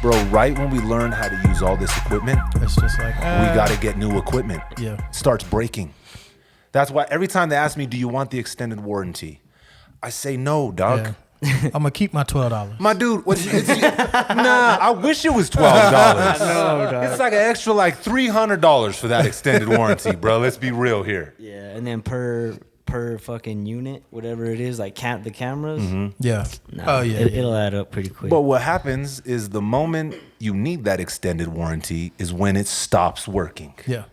Bro, right when we learn how to use all this equipment, It's just like, we got to get new equipment. Yeah. It starts breaking. That's why every time they ask me, do you want the extended warranty? I say no, dog. Yeah. I'm gonna keep my $12. My dude, nah, I wish it was $12. No, It's like an extra like $300 for that extended warranty, bro. Let's be real here. Yeah, and then per fucking unit, whatever it is, like the cameras. Yeah. Nah, Oh yeah. it'll add up pretty quick. But what happens is the moment you need that extended warranty is when it stops working. Yeah.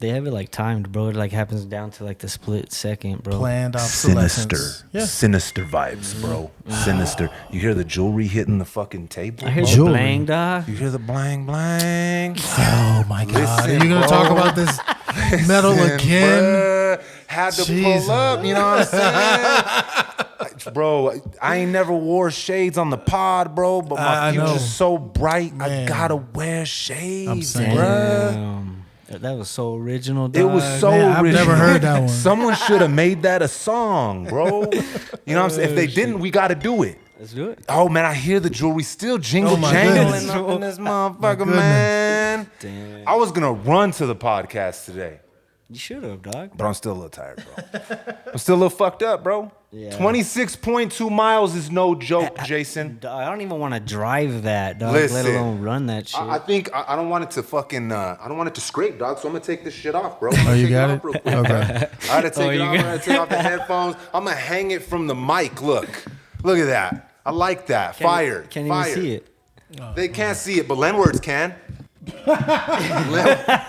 They have it like timed, bro. It like happens down to like the split second, bro. Planned obsolescence. Sinister. Yeah. Sinister vibes, bro. Sinister. You hear the jewelry hitting the fucking table? I hear the Jewelry. blang, dog. You hear the blang blang? Oh my God. Listen, Are you gonna bro. talk about this metal Listen, again? bruh, had to Jesus. pull up, you know what I'm saying? Bro, I ain't never wore shades on the pod, bro, but my I know. future's so bright, I Man. gotta wear shades, I'm saying. bruh. Damn. That was so original, dog. It was so Man, I've original. never heard that one. Someone should have made that a song, bro. You know what I'm saying? If they didn't, we gotta do it. Let's do it. Oh man, I hear the jewelry still jingle Oh, my jangling goodness. up in this motherfucker, goodness. man. Damn. I was gonna run to the podcast today, You should have, dog. but I'm still a little tired, bro. I'm still a little fucked up, bro. Yeah. 26.2 miles is no joke, Jason. Dog, I don't even want to drive that, dog. Let Listen, alone run that shit. I think I don't want it to fucking I don't want it to scrape, dog. So I'm gonna take this shit off, bro. Oh, you got Take it? off real quick. Okay. I had to take it you off. I'm got- gonna take off the headphones. I'm gonna hang it from the mic. Look at that. I like that. Fire. Can't Fire. even see it. They can't see it, but Lenwords can.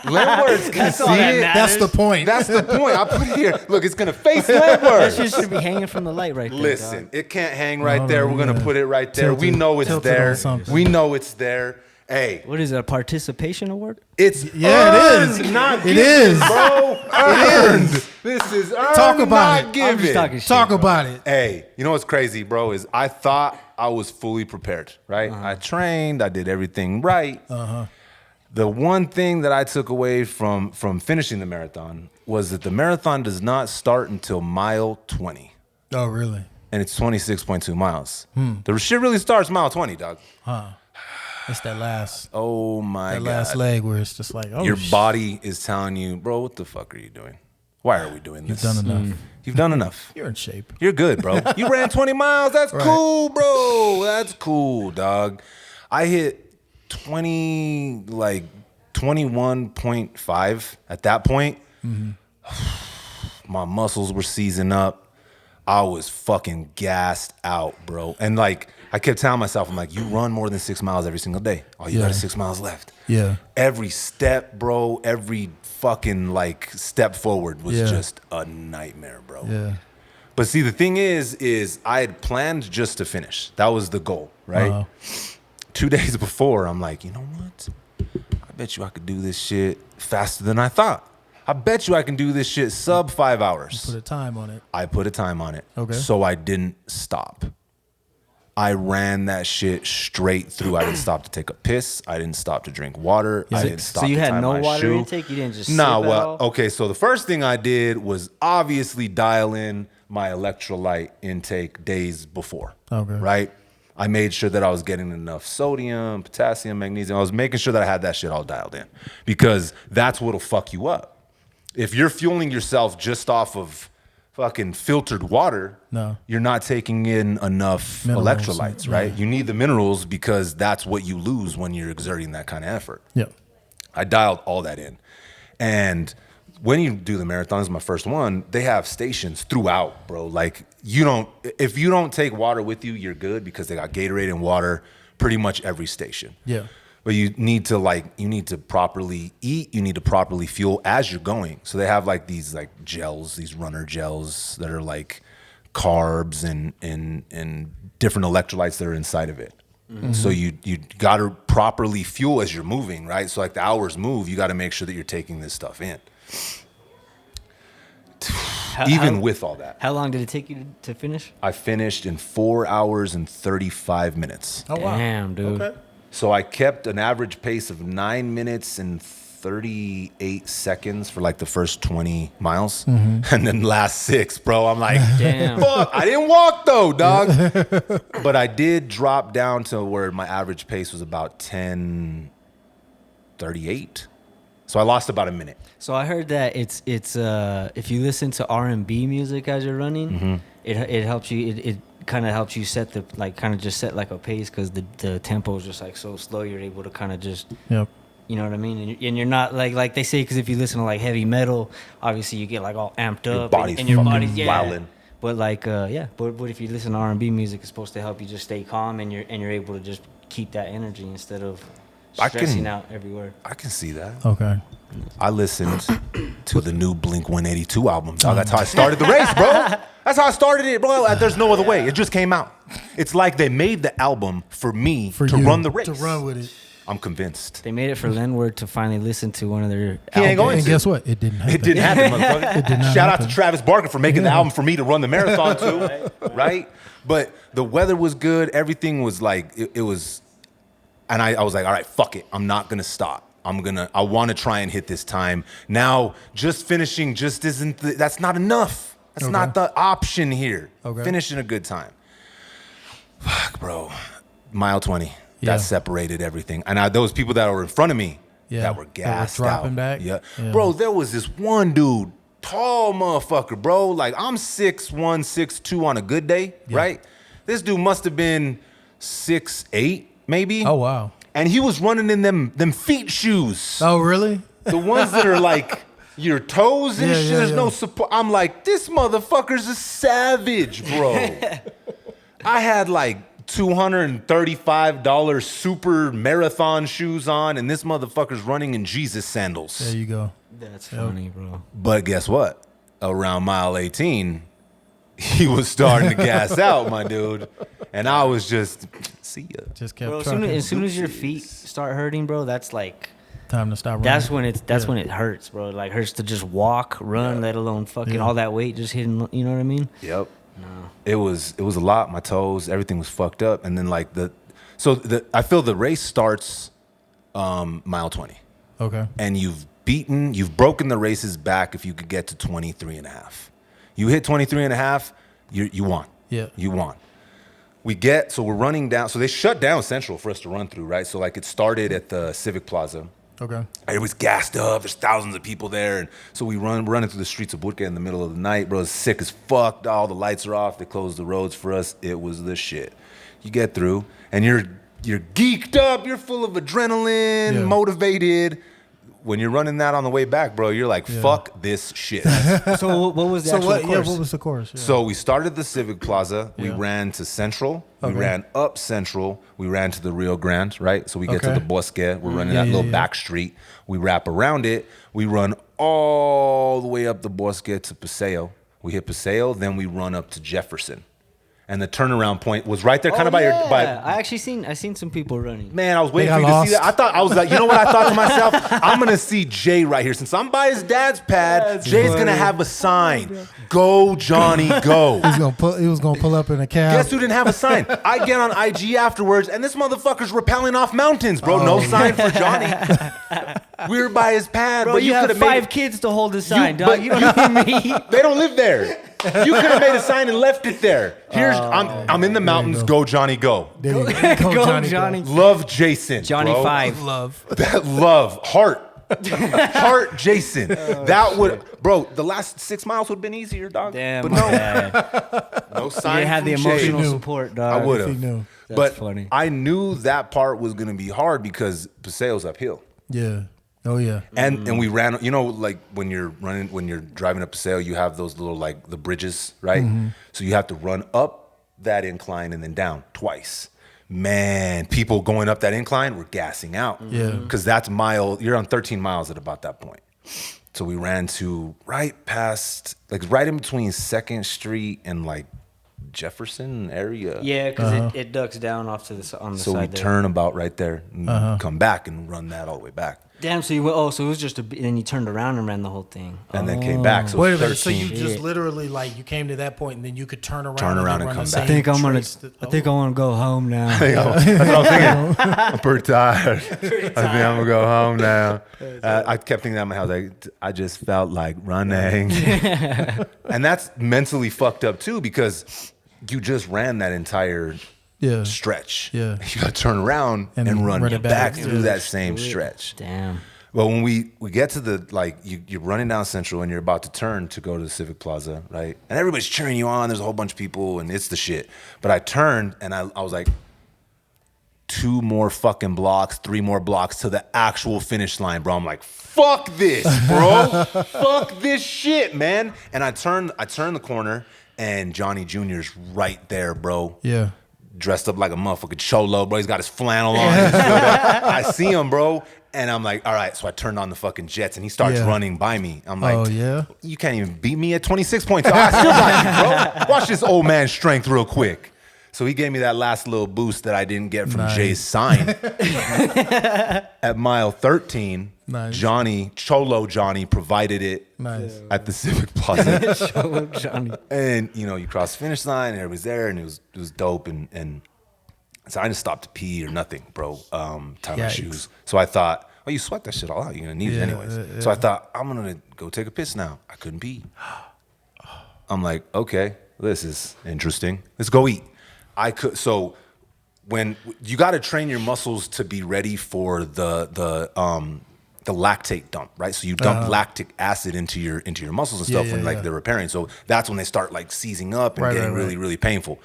Lenwords can see all that it. matters. That's the point. That's the point. I put it here. Look, it's gonna face That Lenwords. shit should be hanging from the light right there. Listen, dog. it can't hang right No, there. no, We're gonna yeah. put it right there. Tilt We it- know it's tilt it on there. something. We know it's there. Hey, What is it, a participation award? it's Yeah, it earned, is. not It given, is. bro. Earned. This is earned, Talk about not it. I'm just given. talking shit. Talk bro. about it. Hey, you know what's crazy, bro? Is I thought I was fully prepared, right? I trained, I did everything right. The one thing that I took away from finishing the marathon was that the marathon does not start until mile 20, Oh really? and it's 26.2 miles. The shit really starts mile 20, dog. It's that last Oh my god. last leg where it's just like, oh, Your body is telling you, bro, what the fuck are you doing? Why are we doing this? You've done enough. You've done enough. You're in shape. You're good, bro. You ran 20 miles. That's Right. cool, bro. That's cool, dog. I hit 21.5 at that point. My muscles were seizing up. I was fucking gassed out, bro. And like, I kept telling myself, I'm like, you run more than 6 miles every single day. Oh, you Yeah. got 6 miles left. Yeah. Every step, bro, every fucking like step forward was Yeah. just a nightmare, bro. Yeah. But see, the thing is I had planned just to finish. That was the goal, right? Uh-huh. 2 days before, I'm like, you know what? I bet you I could do this shit faster than I thought. I bet you I can do this shit sub 5 hours. Put a time on it. I put a time on it. Okay. So I didn't stop. I ran that shit straight through. I didn't stop to take a piss. I didn't stop to drink water. I didn't stop So you to had tie no my water shoe. intake? You didn't just Nah, sip at well, all? okay, so the first thing I did was obviously dial in my electrolyte intake days before. Okay. Right? I made sure that I was getting enough sodium, potassium, magnesium. I was making sure that I had that shit all dialed in because that's what'll fuck you up. If you're fueling yourself just off of fucking filtered water, No. you're not taking in enough Minerals, electrolytes, yeah. right? You need the minerals because that's what you lose when you're exerting that kind of effort. Yeah. I dialed all that in. And when you do the marathon, this is my first one, they have stations throughout, bro. Like if you don't take water with you, you're good because they got Gatorade and water pretty much every station. Yeah. But you need to properly eat, you need to properly fuel as you're going. So they have like these like gels, these runner gels that are like carbs and different electrolytes that are inside of it. So you got to properly fuel as you're moving, right? So like the hours move, you got to make sure that you're taking this stuff in. Even with all that, How long did it take you to finish? I finished in 4 hours and 35 minutes. Oh wow. Damn, dude. Okay. So I kept an average pace of 9 minutes and 38 seconds for like the first 20 miles. And then last 6, bro, I'm like, Damn. fuck, I didn't walk though, dog. But I did drop down to where my average pace was about 10:38. So I lost about a minute. So I heard that it's if you listen to R&B music as you're running, it helps you. It kind of helps you set the set like a pace because the tempo is just like so slow. You're able to kind of just Yep. you know what I mean, and you're not like they say because if you listen to like heavy metal, obviously you get like all amped up body's and your fucking body's wildin'. But like but if you listen to R&B music, it's supposed to help you just stay calm and you're able to just keep that energy instead of stressing out everywhere. I can see that. Okay. I listened to the new Blink 182 album. Dog. That's how I started the race, bro. That's how I started it, bro. There's no other way. It just came out. It's like they made the album for me to you, run the race. To run with it. I'm convinced. They made it for Lenward to finally listen to one of their He ain't going And to. guess what? It didn't happen. It didn't happen, motherfucker. It did not Shout out happen. to Travis Barker for making the album for me to run the marathon too, right? But the weather was good. Everything was like, it was, and I was like, all right, fuck it. I'm not going to stop. I want to try and hit this time. Now, just finishing just isn't, that's not enough. That's Okay. not the option here. Okay. Finishing a good time. Fuck, bro. Mile 20. Yeah. That separated everything. And those people that were in front of me Yeah. that were That were gassed dropping out. back? Yeah. Yeah. Bro, there was this one dude, tall motherfucker, bro. Like, I'm 6'1", 6'2" on a good day, right? This dude must have been 6'8", maybe. Oh wow. And he was running in them feet shoes. Oh really? The ones that are like your toes and Yeah, shit. yeah, There's no yeah. support. I'm like, this motherfucker's a savage, bro. I had like $235 super marathon shoes on, and this motherfucker's running in Jesus sandals. There you go. That's funny, bro. But guess what? Around mile 18, he was starting to gas out, my dude. And I was just, see ya. Just kept Bro, trucking. as soon as your feet start hurting, bro, that's like Time to stop running. that's when it hurts, bro. It like hurts to just walk, run, let alone fucking Yeah. all that weight just hitting. You know what I mean? Yep. It was a lot. My toes, everything was fucked up. And then like I feel the race starts mile 20. Okay. And you've broken the race's back if you could get to 23 and a half. You hit 23 and a half, you won. Yeah. You won. So we're running down. So they shut down Central for us to run through, right? So like it started at the Civic Plaza. Okay. It was gassed up. There's thousands of people there. And so we're running through the streets of Burka in the middle of the night, bro. It's sick as fuck. All the lights are off. They closed the roads for us. It was the shit. You get through and you're geeked up. You're full of adrenaline, Yeah. motivated. When you're running that on the way back, bro, you're like, fuck this shit. So what was the So actual what? course? Yeah. What was the course? Yeah. So we started the Civic Plaza. We Yeah. ran to Central. We Okay. ran up Central. We ran to the Rio Grande, right? So we get to Okay. the Bosque. We're running Yeah, that yeah, little yeah. back street. We wrap around it. We run all the way up the Bosque to Paseo. We hit Paseo, then we run up to Jefferson. And the turnaround point was right there, kind of by your. I seen some people running. Man, I was waiting for got you to lost. see that. I was like, you know what? I thought to myself, I'm gonna see Jay right here. Since I'm by his dad's pad, Jay's gonna have a sign. Go, Johnny, go. He was gonna pull up in a cab. Guess who didn't have a sign? I get on IG afterwards, and this motherfucker's rappelling off mountains, bro. No sign for Johnny. We were by his pad, Bro, but you have could've 5 kids to hold the sign, but dog. You don't know me. They don't live there. You could have made a sign and left it there. I'm in the mountains. Go, Johnny, go. There you go. Go, Johnny. Johnny. Love Jason. Johnny bro. 5. Love. That love heart. Heart Jason. That would, bro, the last 6 miles would have been easier, dog. Damn, but my no, bad. no You sign. didn't have the from Jay. emotional knew. support, I dog. would If he have. knew. But funny. I knew that part was gonna be hard because Paseo's uphill. Yeah. Oh yeah. And we ran, you know, like when you're driving up Paseo, you have those little like the bridges, right? So you have to run up that incline and then down twice. Man, people going up that incline were gassing out. Yeah. Because you're on 13 miles at about that point. So we ran to right past, like right in between 2nd Street and like Jefferson area. Yeah, because it ducks down off to on the So we side there. turn about right there and come back and run that all the way back. Damn. So you went. Oh, so it was just and then you turned around and ran the whole thing. and then came back. So Wait a 13. minute. So you just Shit. literally like you came to that point and then you could turn around, Turn around and run come the back. I same think I'm gonna. trace that- I think I want to go home now. That's what I was thinking. I'm pretty tired. I think I'm gonna go home now. I kept thinking that in my house. Like, I just felt like running, and that's mentally fucked up too because you just ran that entire Yeah. stretch. Yeah. You got to turn around and run run it it back back. through Yeah. that same stretch. Damn. Well, when we get to the, like, you're running down Central and you're about to turn to go to the Civic Plaza, right? And everybody's cheering you on. There's a whole bunch of people and it's the shit. But I turned and I was like, 2 more fucking blocks, 3 more blocks to the actual finish line, bro. I'm like, fuck this, bro. Fuck this shit, man. And I turned the corner and Johnny Jr.'s right there, bro. Yeah. Dressed up like a motherfucking cholo, bro. He's got his flannel on. His sweater. I see him, bro. And I'm like, all right. So I turned on the fucking jets and he starts Yeah. running by me. I'm like, Oh, yeah? you can't even beat me at 26 points. I still got you, bro. Watch this old man's strength real quick. So he gave me that last little boost that I didn't get from Nice. Jay's sign. At mile 13, Nice. Cholo Johnny provided it Nice. at the Civic Plaza. Show up, Johnny. And you cross the finish line and everybody's there and it was dope and so I didn't stop to pee or nothing, bro. Tie my Yikes. shoes. So I thought, oh, you sweat that shit all out. You're gonna need it Yeah, anyways. yeah. So I thought, I'm gonna go take a piss now. I couldn't pee. I'm like, okay, this is interesting. Let's go eat. So when you gotta train your muscles to be ready for the lactate dump, right? So you dump lactic acid into your muscles and stuff Yeah, when yeah, like yeah. they're repairing. So that's when they start like seizing up and Right, getting right, really, right. really painful.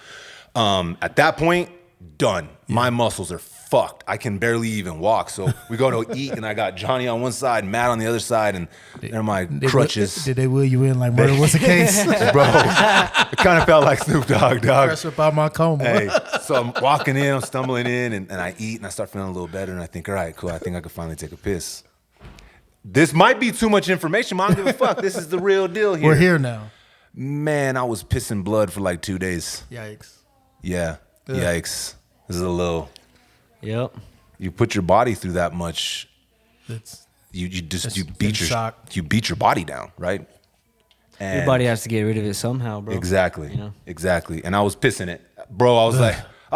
At that point, done. My muscles are fucked. I can barely even walk. So we go to eat and I got Johnny on one side, Matt on the other side, and they're my crutches. Did they wheel you in like murder was the case? Bro, it kind of felt like Snoop Dogg, dog. Fresh up out my coma. Hey, so I'm walking in, I'm stumbling in, and I eat, and I start feeling a little better, and I think, all right, cool, I think I can finally take a piss. This might be too much information, but I don't give a fuck. This is the real deal here. We're here now. Man, I was pissing blood for like 2 days. Yikes. Yeah, Ugh. yikes. This is a little, Yep. you put your body through that much, It's you just, It's you beat in shock. you beat your body down, right? And Your body has to get rid of it somehow, bro. Exactly. You know? Exactly. And I was pissing it. Bro, I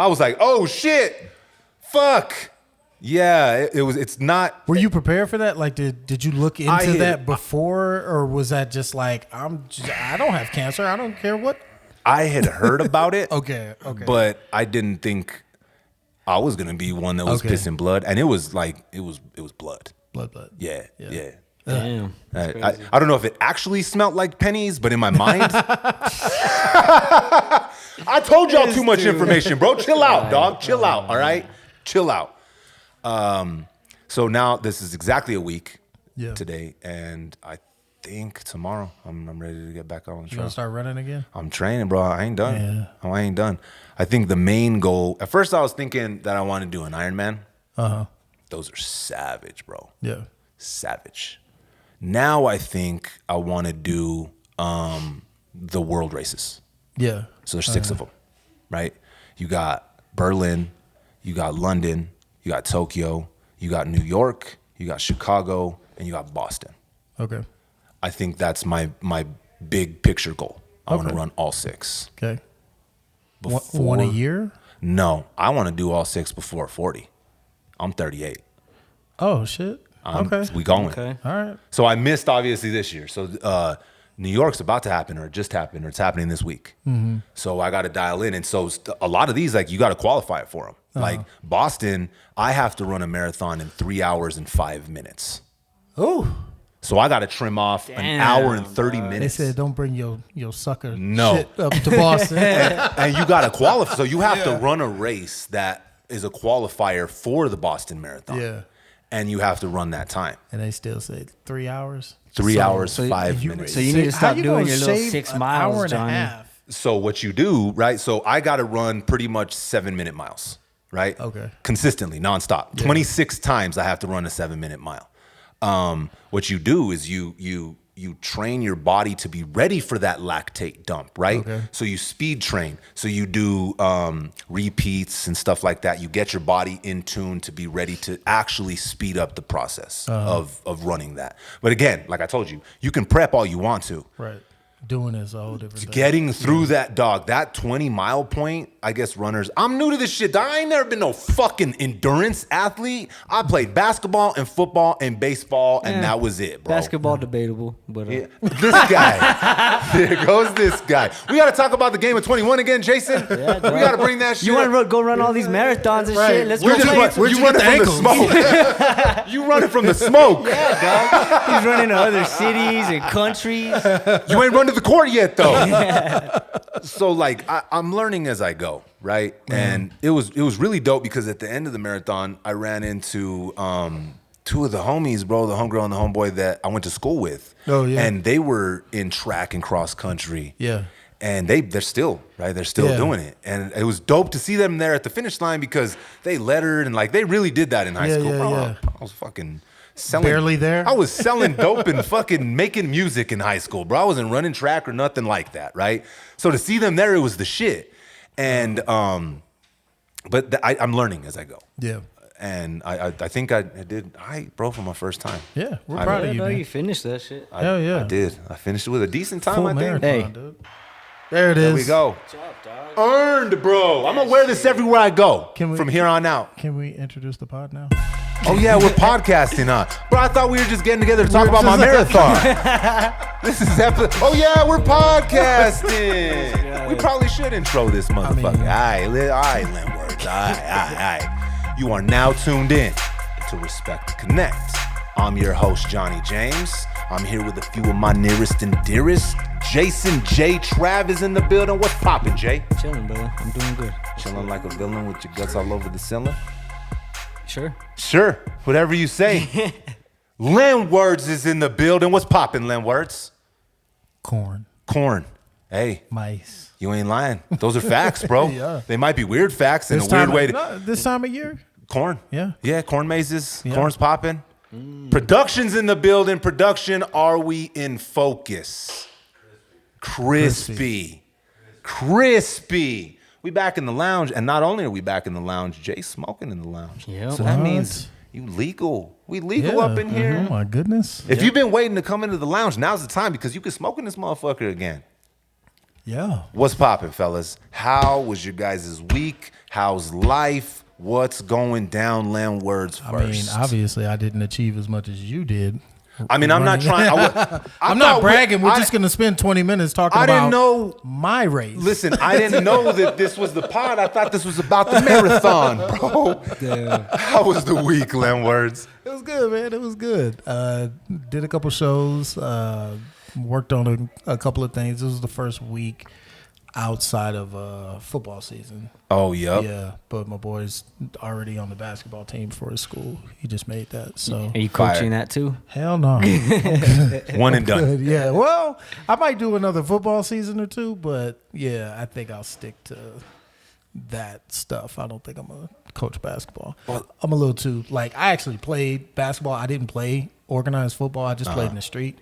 was like, oh shit. Fuck. Yeah, it's not. Were you prepared for that? Like, did you look I into had- that before, or was that just like I don't have cancer. I don't care what. I had heard about it. Okay. But I didn't think I was gonna be one that was Okay. pissing blood. And it was like it was blood. blood. Yeah. Yeah. Damn. I don't know if it actually smelled like pennies, but in my mind, I told y'all too much information, bro. Chill out, dog. Chill out. All right, chill out. So now this is exactly a week Yeah. today, and I think tomorrow I'm ready to get back on the You trail. gonna start running again? I'm training, bro. I ain't done. Yeah. Oh, I ain't done. I think the main goal. At first, I was thinking that I want to do an Ironman. Those are savage, bro. Yeah. Savage. Now I think I want to do the world races. Yeah. So there's 6 of them, right? You got Berlin, you got London, you got Tokyo, you got New York, you got Chicago, and you got Boston. Okay. I think that's my big picture goal. I want to Okay. run all 6. Okay. Before, One a year? No, I want to do all 6 before 40. I'm 38. Oh shit. Okay. We going. Okay. All right. So I missed obviously this year. So New York's about to happen, or it just happened, or it's happening this week. So I got to dial in, and so a lot of these, like, you got to qualify for them. Like Boston, I have to run a marathon in 3 hours and 5 minutes. Oh. So I got to trim off an Damn, hour and 30 They minutes. said don't bring your sucker No. shit up to Boston. And you got to qualify. So you have to run a race that is a qualifier for the Boston Marathon. Yeah. And you have to run that time. And they still say 3 hours. 3 hours, so 5 you- minutes. So you need to How stop you doing gonna your little shave 6 an miles, hour and Johnny. a half? So what you do, right? So I got to run pretty much 7-minute miles, right? Okay. Consistently, nonstop. 26 times I have to run a 7-minute mile. What you do is you you train your body to be ready for that lactate dump, right? Okay. So you speed train. So you do repeats and stuff like that. You get your body in tune to be ready to actually speed up the process of running that. But again, like I told you, you can prep all you want to. Right. Doing is a whole different thing. Getting through that, dog, that 20-mile point, I guess runners, I'm new to this shit, dog. I ain't never been no fucking endurance athlete. I played basketball and football and baseball, and that was it, bro. Basketball debatable, but Yeah. This guy. There goes this guy. We got to talk about the game of 21 again, Jason. We got to bring that shit you want up. to go run all these marathons and Right. shit? Let's We're go just play. run, you running from the smoke. You running from the smoke. Yeah, dog. He's running to other cities and countries. You ain't run to the court yet, though. So, like, I'm learning as I go, right? And it was really dope because at the end of the marathon, I ran into two of the homies, bro, the homegirl and the homeboy that I went to school with. Oh, yeah. And they were in track and cross country. Yeah. And they're still, right? They're still Yeah. doing it. And it was dope to see them there at the finish line because they lettered and, like, they really did that in high school. Bro, yeah. I was fucking selling. Barely there? I was selling dope and fucking making music in high school, bro. I wasn't running track or nothing like that, right? So to see them there, it was the shit. And, but I'm learning as I go. Yeah. And I think I did, bro, for my first time. Yeah. We're I proud know. of you, No, man. you finished that shit. Hell yeah. I did. I finished it with a decent time, Full I think. marathon, Hey. dude. There it is. There we go. Good job, dog. Earned, bro. I'm gonna wear this everywhere I go Can we- from here on out. Can we introduce the pod now? Oh yeah, we're podcasting, huh? Bro, I thought we were just getting together to talk about my marathon. This is episode. Oh yeah, we're podcasting. We probably should intro this motherfucker. mean- All right, Lynn Words. All right. You are now tuned in to Respect Connect. I'm your host, Johnny James. I'm here with a few of my nearest and dearest. Jason J. Trav is in the building. What's poppin', Jay? Chilling, brother. I'm doing good. Chilling like a villain with your guts all over the ceiling? Sure. Sure, whatever you say. Len Words is in the building. What's poppin', Len Words? Corn. Corn. Hey, Mice. you ain't lying. Those are facts, bro. Yeah. They might be weird facts in a weird way. This time of year? Corn. Yeah. Yeah, corn mazes. Yeah. Corn's popping. Production's in the building. Production, are we in focus? Crispy. We back in the lounge, and not only are we back in the lounge, Jay's smoking in the lounge. Yep. So that What? means you legal. We legal up in here. Oh my goodness. If you've been waiting to come into the lounge, now's the time because you can smoke in this motherfucker again. Yeah. What's poppin', fellas? How was your guys' week? How's life? What's going down? Len Words first. I mean, obviously, I didn't achieve as much as you did. I'm not trying. I'm not bragging. We're just going to spend 20 minutes talking I about didn't know. my race. Listen, I didn't know that this was the pod. I thought this was about the marathon, bro. How was the week, Len Words? It was good, man. It was good. Did a couple shows. Worked on a couple of things. This was the first week outside of football season. Oh, yep. Yeah, but my boy's already on the basketball team for his school. He just made that. So Are you Fire. coaching that too? hell no. One and done. Good, yeah. Well, I might do another football season or two, but yeah, I think I'll stick to that stuff. I don't think I'm gonna coach basketball. I'm a little too I actually played basketball. I didn't play organized football. I just played in the street.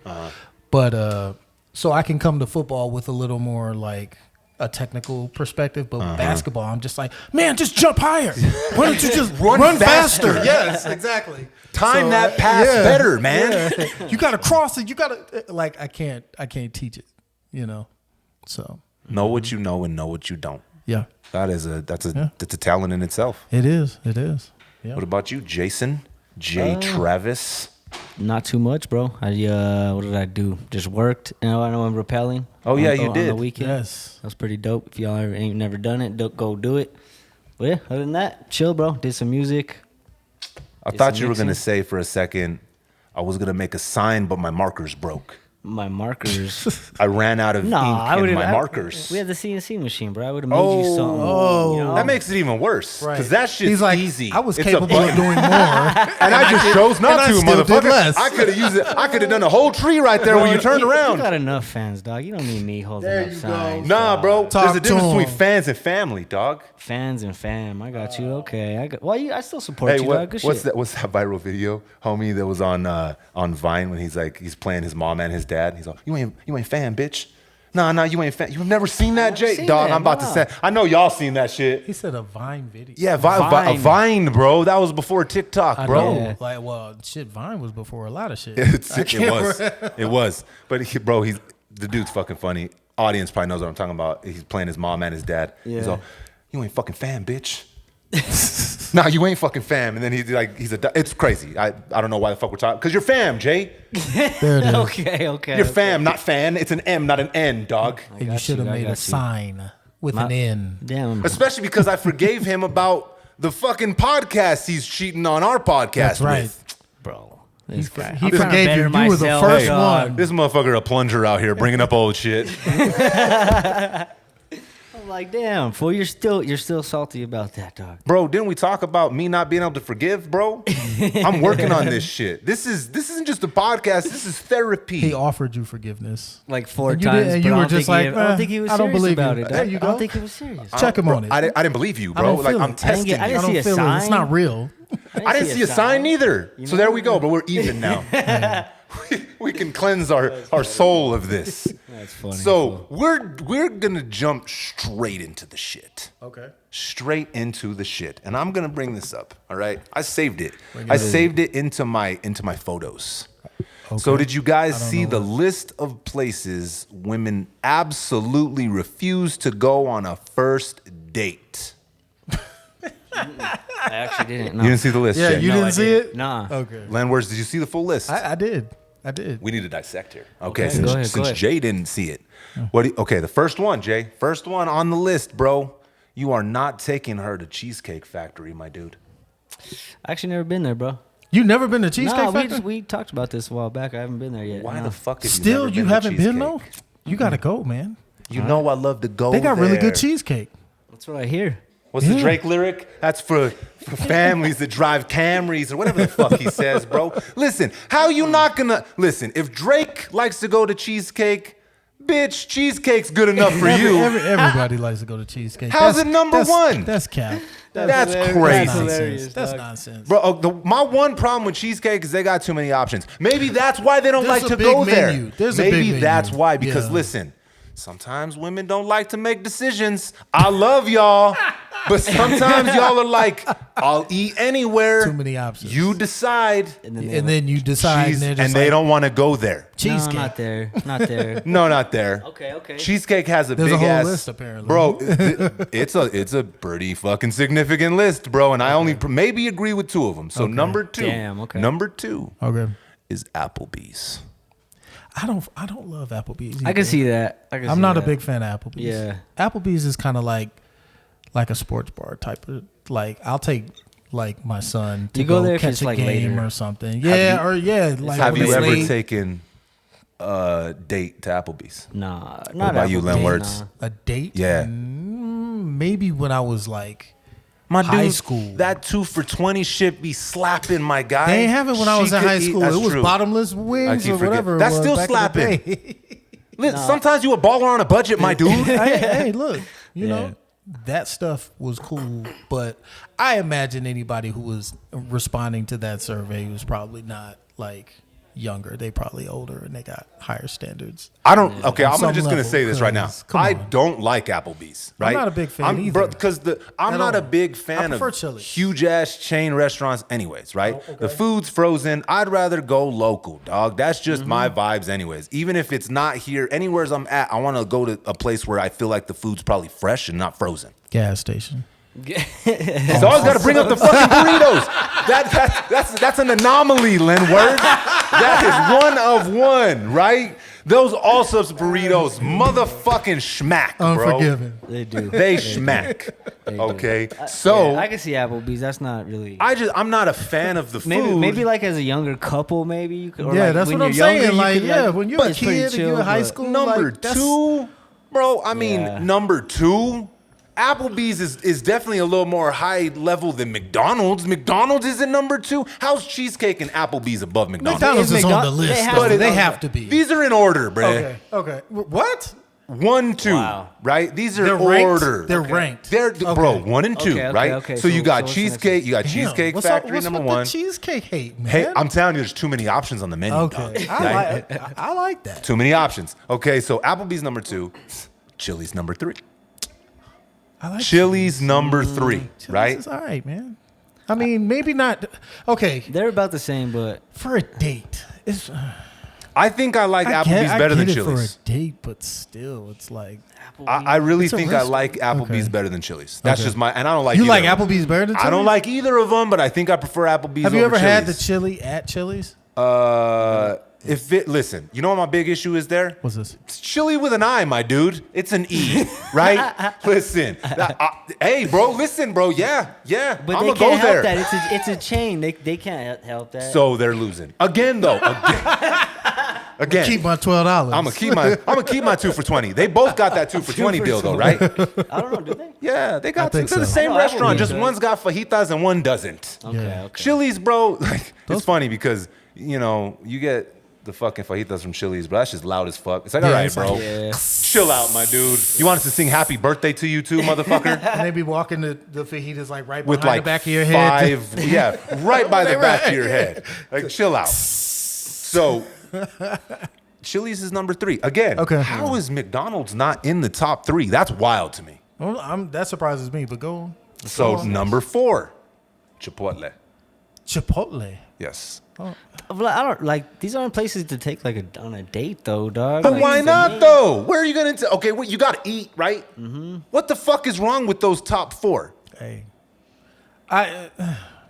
But so I can come to football with a little more a technical perspective, but basketball, I'm just like, man, just jump higher. Why don't you just run faster? Yes, exactly. Time that pass better, man. Yeah. You gotta cross it. You gotta I can't teach it. So Know what you know and know what you don't. yeah, That's a talent in itself. it is. It is. Yeah. What about you, Jason J. Travis? Not too much, bro. What did I do? Just worked. I know I'm rappelling. Oh, yeah, you on did. the weekend. Yes. That was pretty dope. If y'all ain't never done it, go do it. But yeah, other than that, chill, bro. Did some music. I Did thought some you were going to mixing. say for a second, I was going to make a sign, but my markers broke. My markers. I ran out of I ink would in have. my markers. We had the CNC machine, bro. I would have made you something. Oh. you know? That makes it even worse. Right. Because that shit's He's like, easy. I was It's a capable of button. doing more. And I just chose not and I to, still did motherfucker. less. I could have used it. I could have done a whole tree right there when you turned You around. got enough fans, dog. You don't need me holding There up you go. signs. Nah, dog. bro. Talk There's a difference to between him. fans and family, dog. Fans and fam. I got you. Okay. I still support Hey, you, dog. Good what's shit. that? What's that viral video, homie? That was on Vine when he's playing his mom and his dad. dad. He's like, you ain't fan, bitch. Nah, you ain't fan. You've never seen that, Jay? seen Dog, that, I'm about to nah. say. I know y'all seen that shit. He said a Vine video. Yeah, Vine. Vine, bro. That was before TikTok, I bro. know. Yeah. Like, well, shit, Vine was before a lot of shit. It was. But he's the dude's fucking funny. Audience probably knows what I'm talking about. He's playing his mom and his dad. He's Yeah. all, you ain't fucking fan, bitch. Nah, you ain't fucking fam. And then it's crazy. I don't know why the fuck we're talking. Because you're fam, Jay. There it is. Okay. You're fam, not fan. It's an M, not an N, dog. And you got should have you, I made got a you. sign with an N. Damn. Especially because I forgave him about the fucking podcast he's cheating on our podcast That's right. with. Bro. This guy. He I'm trying to forgave better you. You were the myself, first dog. one. This motherfucker a plunger out here bringing up old shit. I'm like, damn, fool, you're still salty about that, dog. Bro, didn't we talk about me not being able to forgive, bro? I'm working on this shit. This isn't just a podcast. This is therapy. He offered you forgiveness. Like 4 And you times, did- and but you I were don't just think he- like, I don't think he was I don't serious believe about you. it. There dog. you I don't go. think he was serious. Check him Bro, on it. I didn't believe you, I bro. don't Like feel I'm it. testing I you. didn't I don't see a feel it. It's sign. not real. I didn't see a sign either. So there we go. But we're even now. We can cleanse our soul of this. That's funny. So we're gonna jump straight into the shit. Okay. Straight into the shit. And I'm gonna bring this up. All right. I saved it. I saved it into my photos. So did you guys see the list of places women absolutely refuse to go on a first date? I actually didn't. No. You didn't see the list, Yeah, Jay? you No, I didn't see didn't. it? Nah. Okay. Len, did you see the full list? I did. I did. We need to dissect here. Okay, Okay, since, go ahead, go since ahead. Jay didn't see it. Okay, the first one, Jay. First one on the list, bro. You are not taking her to Cheesecake Factory, my dude. I actually never been there, bro. You never been to Cheesecake Nah, Factory? we talked about this a while back. I haven't been there yet. Why no. the fuck have Still, you you never haven't been to though? cheesecake? You gotta go, man. You know I love to go They got really there. good cheesecake. That's what I hear. What's the Yeah. Drake lyric? That's for families that drive Camrys or whatever the fuck he says, bro. Listen, how you not gonna listen? If Drake likes to go to Cheesecake, bitch, Cheesecake's good enough for you. Everybody likes to go to Cheesecake. How's it number one? That's cap. That's hilarious. crazy. That's hilarious, That's dog. nonsense. Bro, my one problem with Cheesecake is they got too many options. Maybe that's why they don't There's like a to go big there. menu. There's a Maybe big that's menu. why. Because Yeah. listen, sometimes women don't like to make decisions. I love y'all, but sometimes y'all are like, I'll eat anywhere. Too many options. You decide. And And then you decide, Cheese- and, they're and just they like, don't want to go there. cheesecake. No, not there. Not there. No, not there. Okay. Cheesecake has a There's big a whole ass list, apparently. bro. It's a pretty fucking significant list, bro. And I only maybe agree with two of them. So number two, Damn, okay. number two Okay. is Applebee's. I don't love Applebee's. I can see that. I'm not a big fan of Applebee's. Yeah. Applebee's is kind of like a sports bar type of, like, I'll take like my son to You go there if catch it's, a like, game later. or something. Yeah, like Have when you it's ever late. taken a date to Applebee's? Nah, What not about you, Len Applebee's, Words? nah. a date? Yeah. Maybe when I was like My high dude, school. that 2 for $20 shit be slapping, my guy. They ain't have it when I was She in could high eat- school. that's It was true. bottomless I wings keep or forgetting. whatever. it That's was still back in the slapping. day. Listen, sometimes you a baller on a budget, my dude. hey, look, you Yeah. know, that stuff was cool, but I imagine anybody who was responding to that survey was probably not like younger. They probably older and they got higher standards. I don't. Okay, On I'm some just gonna level, say this right now. 'cause, come I on. don't like Applebee's. Right? not a big fan either. Because I'm At not a all. big I fan prefer of Chili's. huge ass chain restaurants. Anyways, right? Oh, okay. The food's frozen. I'd rather go local, dog. That's just Mm-hmm. my vibes, anyways. Even if it's not here, anywhere I'm at, I want to go to a place where I feel like the food's probably fresh and not frozen. Gas station. So I always got to bring up the fucking burritos. That's an anomaly, Len Word. That is one of one, right? Those Allsup's burritos, motherfucking schmack, bro. Unforgiven. They do. They schmack. do. Okay, so Yeah, I can see Applebee's. That's not really. I'm not a fan of the food. Maybe like as a younger couple, maybe you could. Or Yeah, like that's when what I'm you're younger, saying. you Like, could, yeah, when you're a it's pretty kid and you're chill, in high but- school, number like, that's- two, bro. I mean, Yeah. number two. Applebee's is definitely a little more high level than McDonald's. McDonald's isn't number two. How's Cheesecake and Applebee's above McDonald's? McDonald's is on the McDonald's- list. they have though. to- They have to be. These are in order, bruh. Okay. What? 1, 2, Wow. right? These are They're ranked? order. They're ranked. They're bro, Okay. 1 and 2, Okay, right? okay. So you So got what's the next cheesecake. You got Damn, Cheesecake what's Factory what's number with 1. The cheesecake hate, man. Hey, I'm telling you, there's too many options on the menu. okay. dog. I like that. Too many options. Okay, so Applebee's number 2, Chili's number 3. I like Chili's number 3, Chili's right? is all right, man. I mean, maybe not. Okay, They're about the same, but for a date, it's. I think I like Applebee's better than Chili's. For a date, but still, it's like I really It's a think I risk. like Applebee's Okay. better than Chili's. That's Okay. just my, and I don't like you either like of them. Applebee's better than Chili's? I don't like either of them, but I think I prefer Applebee's Have you over ever had the Chili's. chili at Chili's? Listen, you know what my big issue is there? What's this? It's chili with an I, my dude. It's an E, right? Listen, hey, bro, listen, bro. Yeah, but I'm they gonna go can't there. help that. It's a chain. They can't help that. So they're losing again, though. Again. Keep my $12. I'm gonna keep my 2 for $20. They both got that 2 for $20 deal though, right? I don't know. Do they? Yeah, they got two. think They're the so. same I know restaurant. Applebee's Just does. one's got fajitas and one doesn't. Okay. Yeah. Okay. Chili's, bro. Like it's funny because you know you get the fucking fajitas from Chili's, bro. That's just loud as fuck. It's like, Yeah, all right, it's bro, like- Yeah. chill out, my dude. You want us to sing "Happy Birthday" to you too, motherfucker? And they be walking the fajitas like right With behind like the back of your head. 5, yeah, right by the back of Right. your head. Like, chill out. So, Chili's is number 3 again. Okay. How is McDonald's not in the top 3? That's wild to me. Well, that surprises me, but go on. So number 4, Chipotle. Chipotle. Yes. But I don't like these aren't places to take like on a date though, dog. But Like, why for not me- though? Where are you gonna? Okay, well, you gotta eat, right? Mm-hmm. What the fuck is wrong with those top 4? Hey,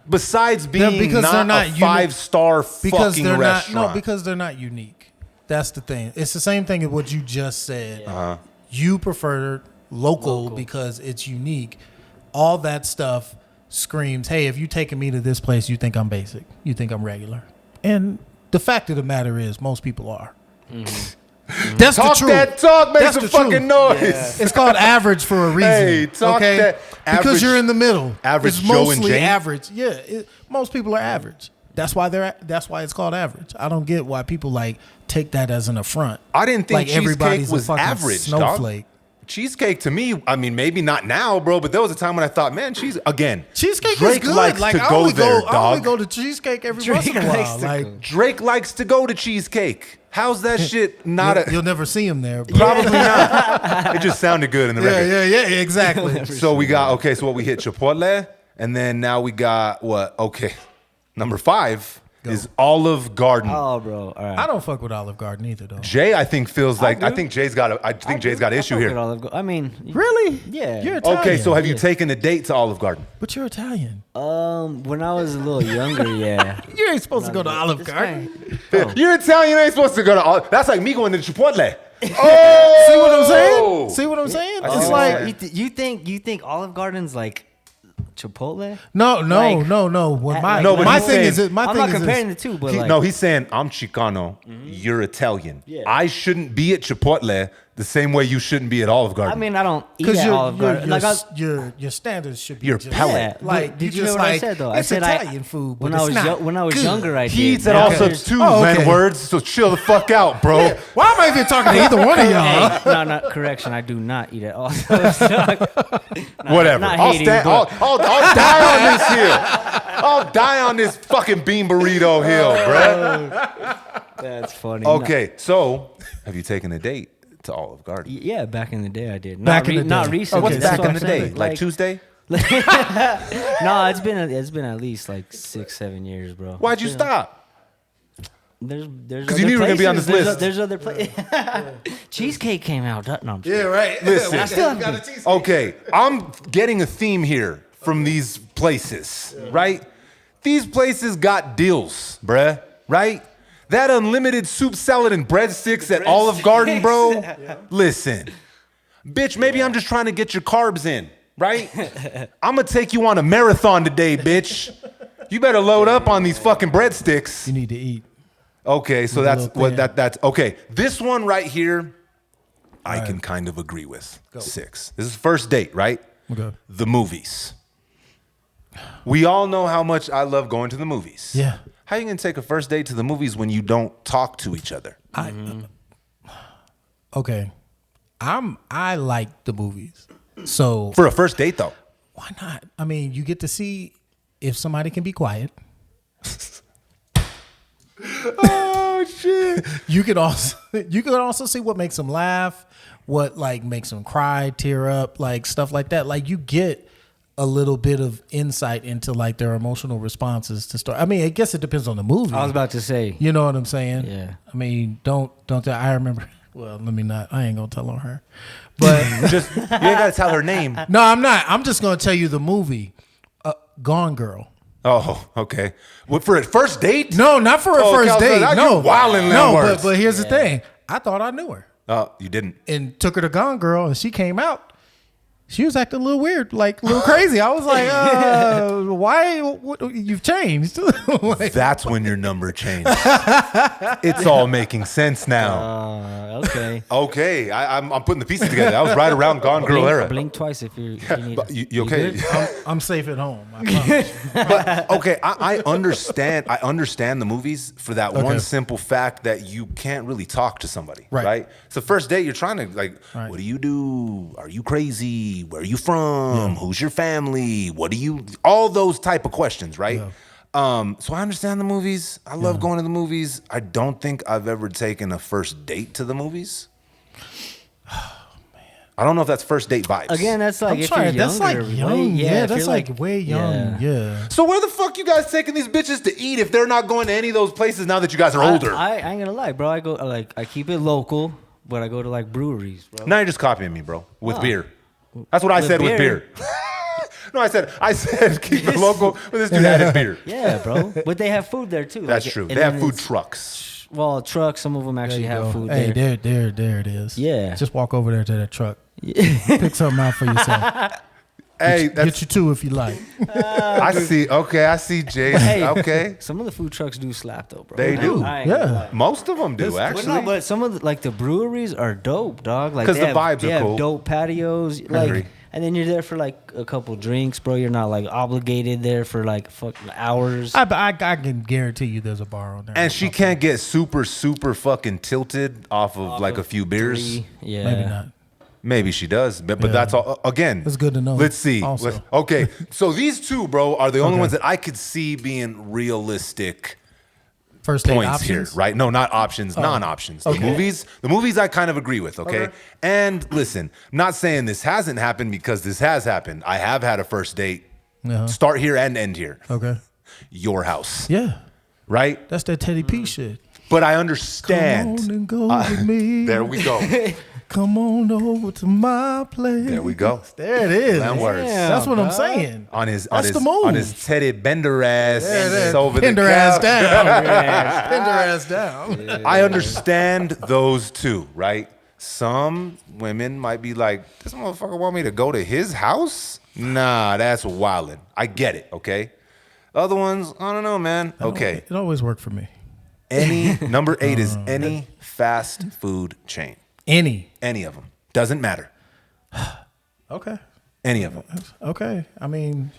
Besides being because not, they're not a unique. 5-star because fucking they're restaurant. not. No, because they're not unique. That's the thing. It's the same thing as what you just said. Uh-huh. You prefer local because it's unique. All that stuff screams, hey, if you taking me to this place, you think I'm basic. You think I'm regular. And the fact of the matter is, most people are. That's Talk the truth. that talk, make That's some the truth. fucking noise. It's called average for a reason. Hey, talk okay? that because average- you're in the middle. average it's Joe and mostly Jane? average. Yeah, most people are average. That's why it's called average. I don't get why people like take that as an affront. I didn't think like cheesecake everybody's was a fucking average, snowflake. dog. Cheesecake to me, I mean, maybe not now, bro, but there was a time when I thought, man, Cheesecake Drake is good. likes like to I go only there, I only dog. go to cheesecake every Drake once in a likes while. to Like go. Drake likes to go to cheesecake. How's that shit not you'll never see him there. Probably not. It just sounded good in the record. yeah, exactly. So we got, okay, so what we hit Chipotle, and then now we got what? Okay, number 5 is Olive Garden. Oh, bro. All right. I don't fuck with Olive Garden either, though. Jay, I think feels like I do. think Jay's got an issue I fuck here. with Olive I mean, Really? Yeah. You're Italian. Okay, so have you taken a date to Olive Garden? But you're Italian. when I was a little younger, yeah. You ain't supposed to go to Olive This Garden. guy- Oh. You're Italian, you ain't supposed to go to Olive. That's like me going to Chipotle. Oh, See what I'm saying? See what I'm saying? I see It's what like you're saying. you think Olive Garden's like Chipotle? no. Like- What my No, but my he's thing saying- is my I'm thing not is comparing this. the two, but He- like no, he's saying I'm Chicano, you're Italian. Yeah. I shouldn't be at Chipotle the same way you shouldn't be at Olive Garden. I mean, I don't eat Because at Olive Garden. Like I, your standards should be Your just, palate. yeah, Like did you just hear what I like, said though? It's I said Italian food, but when I it's was not when I was good. younger. I he did. eats at Now all there's- such too, Oh, okay. man. Words, so chill the fuck out, bro. Why am I even talking to either one of y'all? Hey, no, correction. I do not eat at all. Whatever. not I'll, hating, stand, but- I'll die on this hill. I'll die on this fucking bean burrito hill, bruh. That's funny. Okay, so have you taken a date to Olive Garden? Yeah, back in the day I did. Back in the day. Not recently. What's Okay, That's back what in I'm the saying. day? Like Tuesday? No, it's been at least like 6-7 years, bro. W'd you stop? There's 'Cause you knew you were gonna be on this list. There's other places. Cheesecake came out. No, I'm just Yeah, right. Listen. I still got a cheesecake. Okay, I'm getting a theme here from these places, right? These places got deals, bruh, right? That unlimited soup salad and breadsticks at Olive Garden, bro. Listen, bitch, maybe I'm just trying to get your carbs in, right? I'm gonna take you on a marathon today, bitch. You better load up on these fucking breadsticks. You need to eat. Okay, so With a that's little what pan. that's okay. This one right here, I can kind of agree with. 6. This is first date, right? Okay. The movies. We all know how much I love going to the movies. Yeah. How you gonna take a first date to the movies when you don't talk to each other? Okay. I like the movies. So For a first date, though. why not? I mean, you get to see if somebody can be quiet. Oh shit! You can also see what makes them laugh, what like makes them cry, tear up, like stuff like that. Like you get a little bit of insight into like their emotional responses to start. I mean, I guess it depends on the movie. I was about to say. You know what I'm saying? Yeah. I mean, don't tell. I remember. Well, let me not. I ain't gonna tell on her. But Just you ain't gotta tell her name. no, I'm not. I'm just gonna tell you the movie, Gone Girl. Oh, okay. What, for a first date? No, not for a first Kelsey, date. now No, you wildin' no. them words. But here's the thing. I thought I knew her Oh, you didn't. and took her to Gone Girl, and she came out. She was acting a little weird, like a little crazy. I was like, why? What, you've changed. Like, That's when your number changed. It's all making sense now. Okay. Okay, I'm putting the pieces together. I was right around Gone Girl era. Blink twice if you need But it. you okay? good? I'm safe at home. I promise. But okay, I understand. I understand the movies for that Okay. one simple fact that you can't really talk to somebody, Right. right? So first date, you're trying to like, Right. what do you do? Are you crazy? Where are you from? Who's your family? What do you? All those type of questions, right? So I understand the movies. I love going to the movies. I don't think I've ever taken a first date to the movies. I don't know if that's first date vibes. Again, that's like I'm if sorry. you're That's younger, like young. way- Yeah, if that's you're like way young. Yeah. So where the fuck you guys taking these bitches to eat if they're not going to any of those places now that you guys are older? I ain't gonna lie, bro. I go like I keep it local, but I go to like breweries, bro. Now you're just copying me, bro. With No. beer. That's what I With said with beer? beer. No, I said keep it local, but this dude added beer. Yeah, bro. But they have food there too. That's like, true. and They have then food it's- trucks. Well, trucks. Some of them actually There you have go. food Hey, there. there it is. Yeah. Just walk over there to that truck. Pick something out for yourself. Hey, Get that's, you two if you like. I see. Okay, I see Jay. Hey. Okay. Some of the food trucks do slap though, bro. They do. I ain't gonna Yeah. lie. Most of them do, But actually. no, but some of the, like the breweries are dope, dog. Like 'Cause they the have- vibes they are have cool. dope patios, like, agree. and then you're there for like a couple drinks, bro. You're not like obligated there for like fucking hours. I can guarantee you there's a bar on there. And she can't get super fucking tilted off of like a few beers. Yeah, Maybe not. Maybe she does, but Yeah. that's all. Again, That's good to know Let's see. also. Okay, so these two, bro, are the only Okay. ones that I could see being realistic First date points options. here, right? No, not options, non-options. The Okay. movies, I kind of agree with. Okay, Okay. and listen, not saying this hasn't happened because this has happened. I have had a first date, Uh-huh. start here and end here. Okay. Your house, Yeah. right? That's that Teddy P shit. But I Come understand. on and go with me. There we go. Come on over to my place. There we go. There it is. Them words. That's what I'm dog. saying. On his That's the move. on his Teddy Bender ass There it is. over Pin the her ass couch. down. Pin her ass down. I understand those two, right? Some women might be like, this motherfucker want me to go to his house? Nah, that's wildin'. I get it, okay? Other ones, I don't know, man. Okay. It always worked for me. Any number 8 is any fast food chain. Any. Any of them. Doesn't matter. Okay. Any of them. Okay. I mean,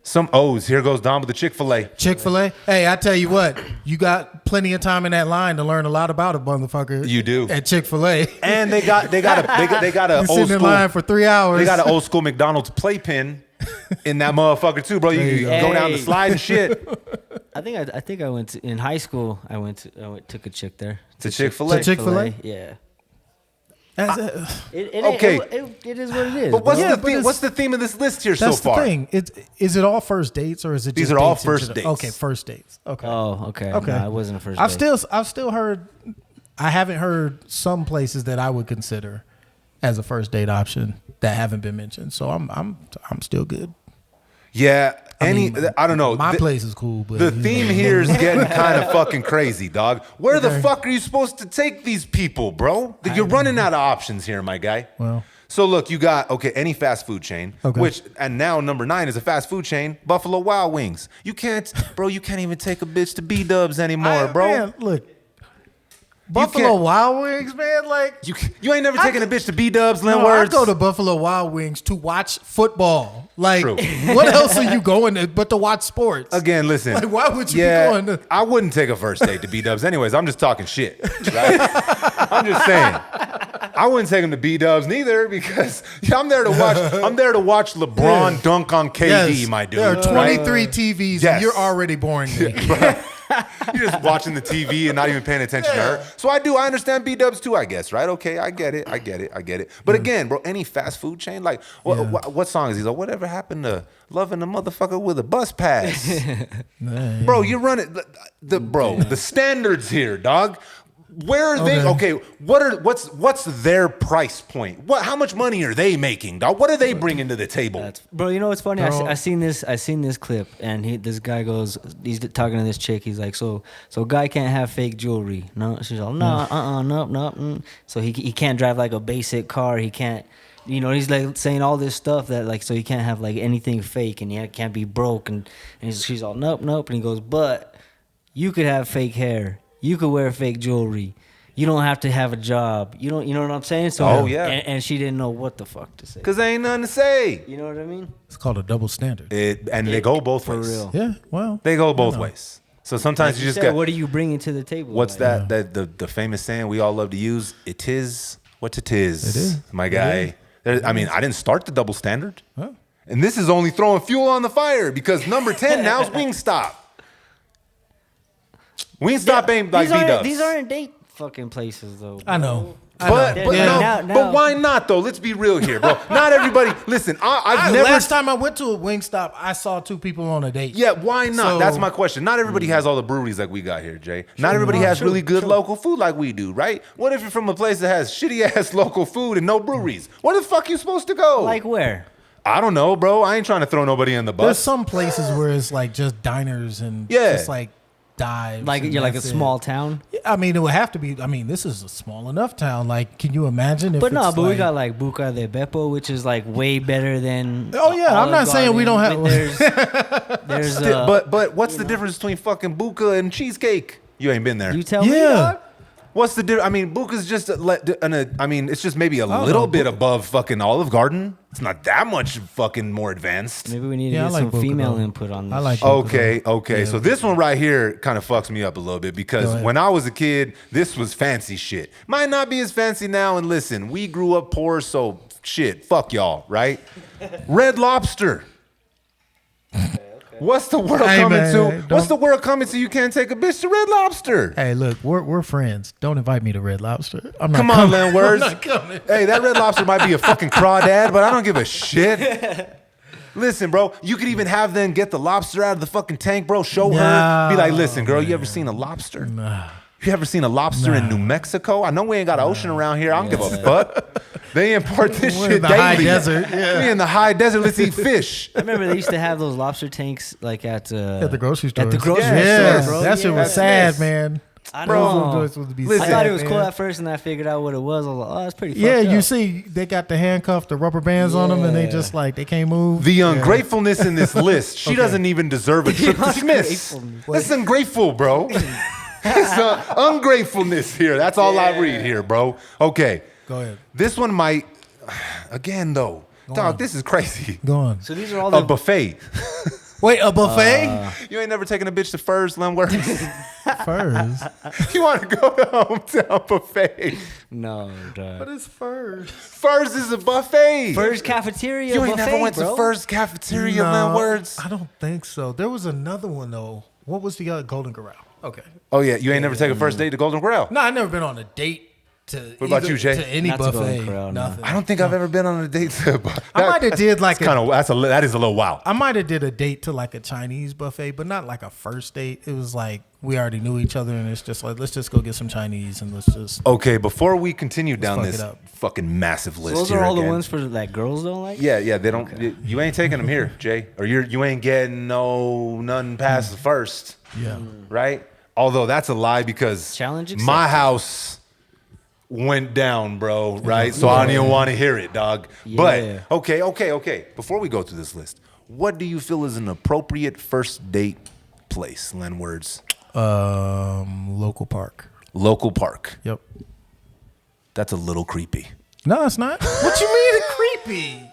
Some O's. Here goes Don with the Chick-fil-A. Chick-fil-A. Hey, I tell you what, you got plenty of time in that line to learn a lot about a motherfucker. You do. At Chick-fil-A. And they got a You old sitting in school line for 3 hours. They got an old school McDonald's playpen in that motherfucker too, bro. You There you can go. go down the Hey. slide and shit. I think I went to in high school. Took a chick there. To Chick-fil-A. To Chick-fil-A? Yeah. That's, Okay. It is what it is. But what's bro. Yeah, the but theme? it's- What's the theme of this list here so that's far? the thing. Is it all first dates or is it These just are all dates in first general? dates. Okay, first dates. Okay. Oh, okay. Okay. No, it wasn't a first. I've date. still heard. I haven't heard some places that I would consider as a first date option that haven't been mentioned. So I'm still good. Yeah. mean, I don't know. My place is cool, but The theme here is getting kind of fucking crazy, dog. Where the Okay. fuck are you supposed to take these people, bro? You're running out of options here, my guy. Well. So look, you got any fast food chain, Okay. and now number 9 is a fast food chain, Buffalo Wild Wings. You can't even take a bitch to B-Dubs anymore, bro. Man, look, Buffalo can't- Wild Wings, man. Like You ain't never taken a bitch to B-Dubs, Lynn no, I Words. go to Buffalo Wild Wings to watch football. Like, True. what else are you going to but to watch sports? Again, listen. Like, why would you be yeah, going to- I wouldn't take a first date to B-Dubs anyways. I'm just talking shit, right? I'm just saying. I wouldn't take him to B-dubs neither because I'm there to watch. I'm there to watch LeBron dunk on KD, my dude. There are right? 23 TVs, Yes. and you're already boring me. You're just watching the TV and not even paying attention to her. So I understand B-dubs too, I guess, right? Okay, I get it. But again, bro, any fast food chain, like, what song is he? Like, whatever happened to loving a motherfucker with a bus pass? Bro, you run it. The standards here, dog. Where are they? Okay, what's their price point? How much money are they making, dog? What are they bringing to the table? Bro, you know what's funny? I seen this clip, and this guy goes, he's talking to this chick. He's like, so guy can't have fake jewelry. No, she's like, no. So he can't drive like a basic car. He can't, he's like saying all this stuff that like, so he can't have like anything fake, and he can't be broke. And she's all nope. And he goes, but you could have fake hair. You could wear fake jewelry. You don't have to have a job. You know what I'm saying? So, and she didn't know what the fuck to say. Cause there ain't nothing to say. You know what I mean? It's called a double standard. They go both ways. For real. Yeah, well. They go both ways. So sometimes you just got. What are you bringing to the table? What's that the famous saying we all love to use? It is what it is. It is. My guy. I didn't start the double standard. Huh? And this is only throwing fuel on the fire because number 10 now is Wingstop. Wingstop ain't like B-dubs. These aren't date fucking places though. Bro. I know. But why not though? Let's be real here, bro. Not everybody. Listen, I've never. Last time I went to a Wingstop, I saw two people on a date. Yeah, why not? So- That's my question. Not everybody has all the breweries like we got here, Jay. Not everybody has really good local food like we do, right? What if you're from a place that has shitty ass local food and no breweries? Where the fuck you supposed to go? Like where? I don't know, bro. I ain't trying to throw nobody in the There's bus. some places where it's like just diners and Yeah. just like dives. Like and you're like a that's it. small town. I mean, it would have to be. I mean, this is a small enough town. Like, can you imagine if? But no, it's we got like Buca de Beppo, which is like way better than. Oh, yeah, I'm Olive not saying we Garden. don't There's But what's the difference between fucking Buca and cheesecake? You ain't been there. you tell me. Yeah. Dog? What's the difference? I mean, Buca's just it's just maybe a little bit above fucking Olive Garden. It's not that much fucking more advanced. Maybe we need to Yeah, I get like some Buca, female though. input on this. I like shit. Buca. Okay. Yeah. So this one right here kind of fucks me up a little bit because when I was a kid, this was fancy shit. Might not be as fancy now. And listen, we grew up poor, so shit, fuck y'all, right? Red Lobster. What's the world Hey, coming man, to? What's don't- the world coming to? You can't take a bitch to Red Lobster. Hey, look, we're friends. Don't invite me to Red Lobster. I'm not Come on, coming. Len Words. I'm not coming. Hey, that Red Lobster might be a fucking crawdad, but I don't give a shit. Listen, bro, you could even have them get the lobster out of the fucking tank, bro. Show her. Be like, listen, girl, you ever seen a lobster? You ever seen a lobster in New Mexico? I know we ain't got an ocean around here. I don't give a fuck. They import this We're shit in the daily. high desert, yeah. We in the high desert. Let's eat fish. I remember they used to have those lobster tanks like at the grocery store. At the grocery Yeah, store, bro. that shit was That's sad, nice. man. I Those know. little joints would be Listen, I sad, thought it was man. cool at first, and I figured out what it was. I was like, oh, that's pretty. Yeah, fucked you up. see, they got the handcuff, the rubber bands on them, and they Yeah. just like they can't move. The ungratefulness in this list. She doesn't even deserve a trip to Smith's. ungratefulness. That's ungrateful, bro. It's ungratefulness here. That's all I read here, bro. Okay. Go ahead. This one might, again though, dog, this is crazy. Go on. So these are all A the buffet. Wait, a buffet? You ain't never taken a bitch to Furs, Len Words? Furs. You want to go to hometown buffet? no. What is furs? Furs is a buffet. First cafeteria. You ain't buffet, never went bro. to Furs cafeteria, Len Words? I don't think so. There was another one though. What was the other? Golden Corral. Okay. Oh yeah, you ain't never taken a first date to Golden Corral? No, I've never been on a date to. What about you, Jay? To any Not to Golden buffet. Corral, no. Nothing. I don't think I've ever been on a date to. I might have did like that is a little wild. I might have did a date to like a Chinese buffet, but not like a first date. It was like we already knew each other, and it's just like let's just go get some Chinese and let's just. Okay, before we continue down fuck this it up. fucking massive list, Those here are all again. the ones for that girls don't like. Yeah, they don't. You ain't taking them here, Jay, or you ain't getting nothing past the first, Yeah. right? Although that's a lie because Challenge accepted. my house went down, bro. Right? So I don't even want to hear it, dog. Yeah. But okay. Before we go through this list, what do you feel is an appropriate first date place? Len Words. Local park. Local park. Yep. That's a little creepy. No, it's not. What you mean it's creepy?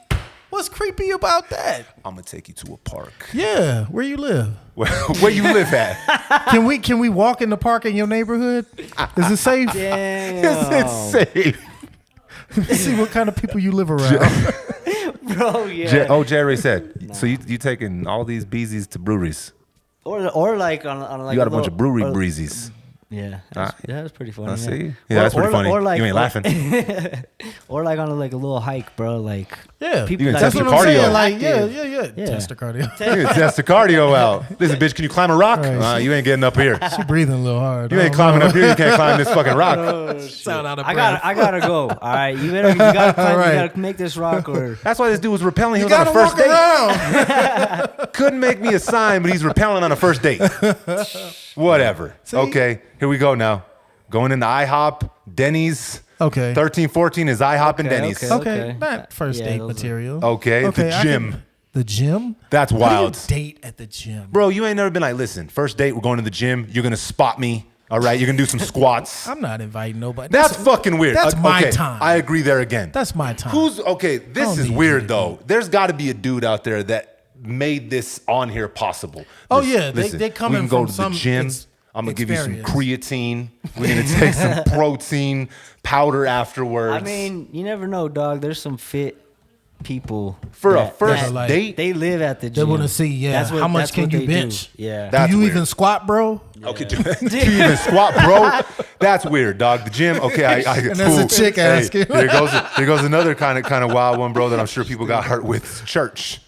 What's creepy about that? I'm gonna take you to a park. Yeah, where you live? Where you live at? Can we walk in the park in your neighborhood? Is it safe? Damn. Is it safe? See what kind of people you live around. Bro, yeah. Jerry said. So you taking all these beezies to breweries? Or like on like You got a bunch little- of brewery or- breezies. Yeah, that's pretty funny. I yeah. see. Yeah, that's pretty funny. You ain't laughing. Or like on a little hike, bro. Like Yeah, people You can like, test that's your what I'm cardio. saying. Like, Active. yeah. Yeah. Test the cardio. You can test the cardio out. Listen, bitch, can you climb a rock? Right. You ain't getting up here. She breathing a little hard. You I ain't don't climbing know. up here. You can't climb this fucking rock. Sound out of I breath. gotta go. All right, you gotta climb, Right. you gotta make this rock or That's why this dude was repelling. He You was on a gotta first walk date. around. Couldn't make me a sign, but he's repelling on a first date. Whatever. Okay, here we go now. Going into IHOP, Denny's. Okay. 13, 14 is IHOP and Denny's. Okay, Okay. not first Yeah, date those are- material. Okay, the I gym. can- the gym? That's How do you wild. date at the gym. Bro, you ain't never been like, listen, first date, we're going to the gym. You're going to spot me. All right, you're going to do some squats. I'm not inviting nobody. That's fucking weird. That's my Okay, time. I agree there again. That's my time. Okay, this don't is need you weird to though. There's got to be a dude out there that made this on here possible. Oh, Listen- yeah, listen, they coming we can go from to some the gym. I'm gonna give you some experience. creatine. We're gonna take some protein powder afterwards. I mean, you never know, dog. There's some fit people for a that- first that, like, date. They live at the They gym. want to see, yeah, how much that's can what you they do. bench? Yeah. That's Do you weird. even squat, bro? Okay, do you even squat, bro? That's weird, dog. The gym. Okay, I And that's a chick asking. Here goes another kind of wild one, bro. That I'm sure people got hurt with. Church.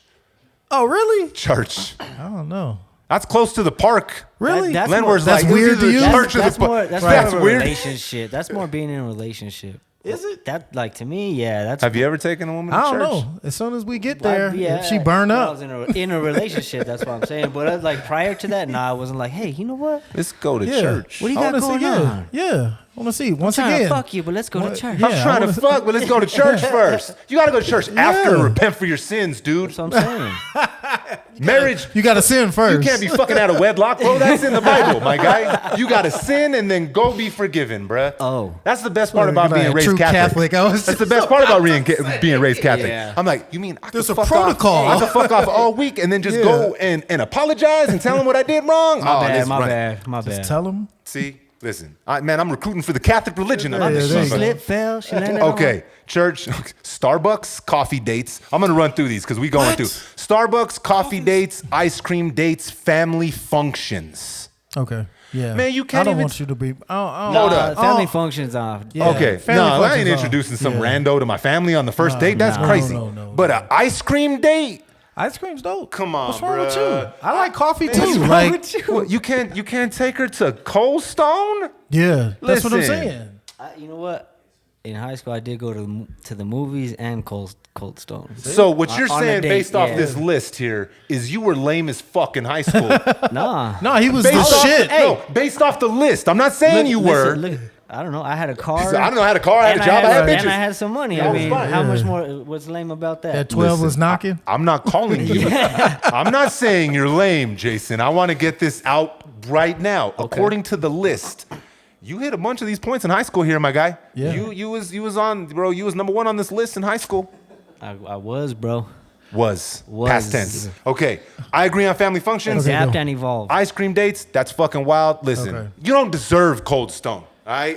Oh, really? Church. I don't know. That's close to the park. Really? That's Landlord's That's like, weird this is to the you? church of That's the more. park. That's That's more of a weird. relationship. That's more being in a relationship. Is it? That like to me? Yeah. That's. Have you ever taken a woman to I don't church? know. As soon as we get there, Like, yeah, if she burn when I up. was in a relationship. That's what I'm saying. But like prior to that, nah, I wasn't like, hey, you know what? Let's go to Yeah. church. What do you I got wanna going see, on? Yeah. I want to see. Once Trying again. to fuck you, but let's go to church. Yeah. I'm I trying to wanna- fuck, but let's go to church first. You got to go to church after and repent for your sins, dude. That's what I'm saying. Marriage, You got to sin you first. can't be fucking out of wedlock, bro. That's in the Bible, my guy. You got to sin and then go be forgiven, bruh. Oh. That's the best part about Like being a raised true Catholic. I was That's the best part about being raised Catholic. Yeah. I'm like, you mean I There's could a fuck protocol. Off, I could fuck off all week and then just Yeah. go and apologize and tell them what I did wrong? My bad. My bad. Tell him. See, listen, man, I'm recruiting for the Catholic religion. Yeah, this there you motherfucker. go. Slip, fell. She landed on Okay, church, Starbucks, coffee dates. I'm gonna run through these because we going through Starbucks, coffee dates, ice cream dates, family functions. Okay. Yeah. Man, you can't I don't even- want you to be. Oh, Hold up. Family functions off. Yeah. Okay, family no, I functions ain't are- introducing some yeah. rando to my family on the first date. That's no, crazy. no, but an ice cream date? Ice cream's dope. Come on, What's wrong with bruh. you? I like coffee What's too. wrong Like, What, you can't take her to Cold Stone? yeah, that's what I'm Listen. saying. You know what? In high school, I did go to the movies and Cold Stone. So what you're On a saying date, based off yeah. this list here is you were lame as fuck in high school. Nah. No, he was based the off shit. No, based off the list. I'm not saying you were. Listen, I don't know. I had a car. I don't know. I had a car. I had a and job. I had and bitches. I had some money. That I was mean, fine. how much Yeah. more? What's lame about that? That 12 was Listen, knocking. I'm not calling you. I'm not saying you're lame, Jason. I want to get this out right now. According to the list, you hit a bunch of these points in high school here, my guy. Yeah. You was on, bro. You was number one on this list in high school. I was, bro. Was Was. past tense. Okay, I agree on family functions. Okay. Adapt go. and evolve. Ice cream dates, that's fucking wild. Listen, Okay. you don't deserve Cold Stone, all right?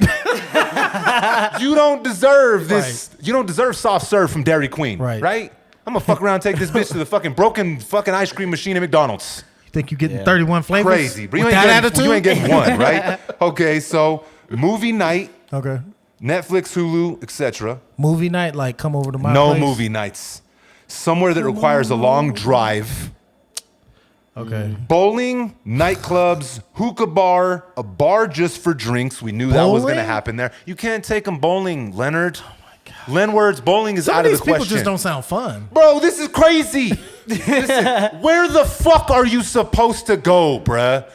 You don't deserve this. You don't deserve soft serve from Dairy Queen, Right. right? I'm gonna fuck around and take this bitch to the fucking broken fucking ice cream machine at McDonald's. You think you getting 31 flavors? Crazy. But With that attitude? you ain't getting one, right? Okay, so movie night, Okay. Netflix, Hulu, etc. Movie night, like come over to my No place? movie nights. Somewhere that requires a long drive. Okay. Bowling, nightclubs, hookah bar, a bar just for drinks. We knew that was going to Bowling? happen there. You can't take them bowling, Leonard. Oh my God. Leonard's bowling is Some out of of these the people question. just don't sound fun. Bro, this is crazy. Listen, where the fuck are you supposed to go, bruh?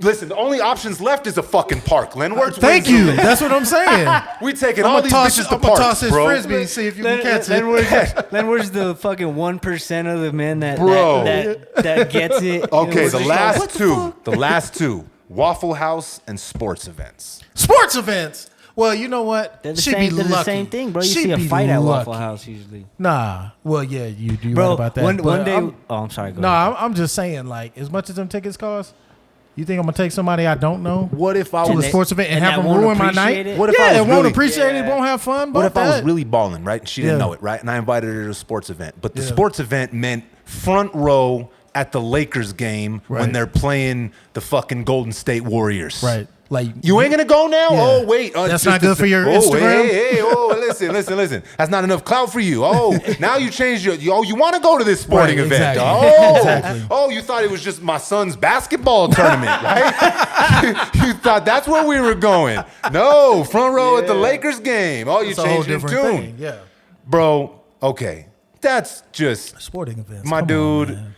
Listen, the only options left is a fucking park. Leonard's Thank wins the you. race. That's what I'm saying. We taking I'm all gonna these toss, bitches to I'm gonna parks, toss this bro. frisbee and see if you can catch Then it. where's the fucking 1% of the men that Bro. that gets it? Okay, It's the just last like, what the two. fuck? The last two. Waffle House and sports events. Sports events. Well, you know what? They're the She'd same. be They're the lucky. same thing, bro. You She'd see a be fight at Waffle lucky. House usually. Nah. Well, yeah, you right Bro, about that. one But day. I'm- I'm sorry. Go No, ahead. I'm just saying, like, as much as them tickets cost, You think I'm gonna take somebody I don't know What if I to a was sports event and and have that them won't ruin my appreciate night? it? What if I yeah, was it won't really- appreciate it, Yeah. won't have fun. What if I was that. really balling, right? And she didn't Yeah. know it, right? And I invited her to a sports event. But the Yeah. sports event meant front row at the Lakers game when Right. they're playing the fucking Golden State Warriors. right? Like You ain't gonna go now? Yeah. Oh, wait. That's just not good for your oh, Instagram? Hey, listen. That's not enough clout for you. Oh, now you changed you want to go to this sporting Right, event. exactly. Oh, Exactly. oh, you thought it was just my son's basketball tournament, right? You thought that's where we were going. No, front row at the Lakers game. Oh, you it's a whole changed the different tune. thing. Yeah, Bro, okay. That's just sporting events. my Come on, dude. man.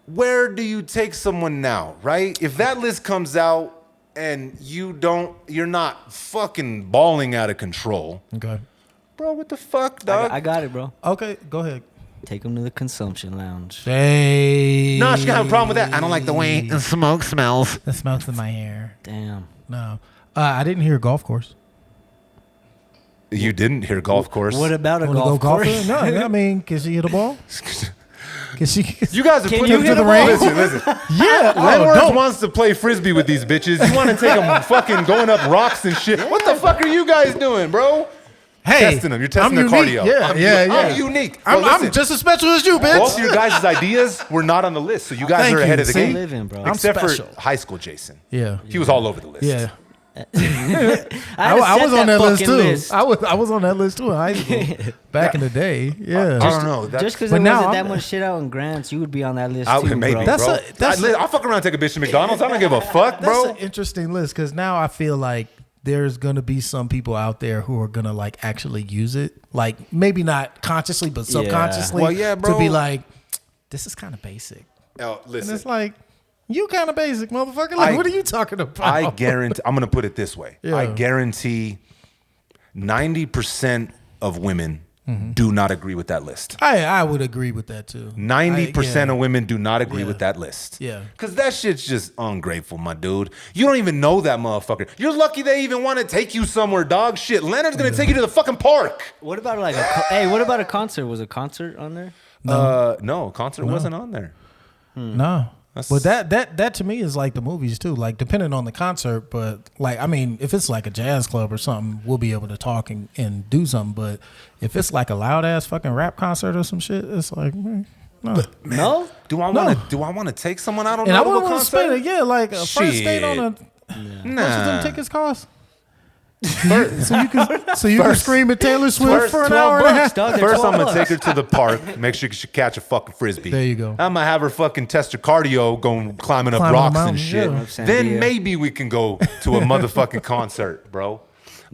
Where do you take someone now, right? If that list comes out and you're not fucking balling out of control, Okay. bro, what the fuck, dog? I got it, bro. Okay, go ahead. Take them to the consumption lounge. Hey. No, she got a problem with that. I don't like the way the smoke smells. The smoke's in my hair. Damn. No, I didn't hear golf course. You didn't hear golf course. What about a Wanna golf go course? golfing? No, I mean, can she hit a ball? Can she? You guys are Can putting you them hit to the a ball? range. Listen. yeah. Lenworth don't. wants to play frisbee with these bitches. You want to take them fucking going up rocks and shit. What the fuck are you guys doing, bro? Hey, Testing them. You're testing I'm their unique. cardio. Yeah. I'm unique. Bro, I'm listen. just as special as you, bitch. Both of your guys' ideas were not on the list, so you guys Thank are you. ahead of the See? game. Living, bro. I'm Except special. for high school Jason. Yeah. He was all over the list. Yeah. I was on that list too. List. I was on that list too in high school back in the day. Yeah. I don't know. Just because But there now wasn't that I'm- much shit out in Grants, you would be on that list I too, maybe, bro. That's bro. that's I'll fuck around and take a bitch to McDonald's. I don't give a fuck, That's bro. an interesting list because now I feel like there's gonna be some people out there who are gonna like actually use it, like maybe not consciously but Yeah. subconsciously. Well, yeah, bro. To be like, this is kind of basic, Oh, and listen, it's like, you kind of basic, motherfucker. Like, I- what are you talking about? I guarantee. I'm gonna put it this way. Yeah. I guarantee 90% of women do not agree with that list. I would agree with that too. 90% yeah. of women do not agree Yeah. with that list. Yeah. Cause that shit's just ungrateful, my dude. You don't even know that motherfucker. You're lucky they even want to take you somewhere, dog. Shit, Leonard's gonna take you to the fucking park. What about like hey? What about a concert? Was a concert on there? No, concert wasn't on there. No. But that to me is like the movies too. Like depending on the concert, but like I mean, if it's like a jazz club or something, we'll be able to talk and do something. But if it's like a loud ass fucking rap concert or some shit, it's like no. No. Do I want to take someone out on And I a wouldn't want to concert? spend it. Yeah, like a first date on a. Nah. How much do them tickets cost? so you can scream at Taylor Swift First for an 12 hour and a bucks, half. dog. They're First, I'm 12 gonna take bucks. her to the park. Make sure she catch a fucking frisbee. There you go. I'm gonna have her fucking test her cardio, going climbing up Climbing a rocks and mountain, shit. yeah. Then Sandia. maybe we can go to a motherfucking concert, bro.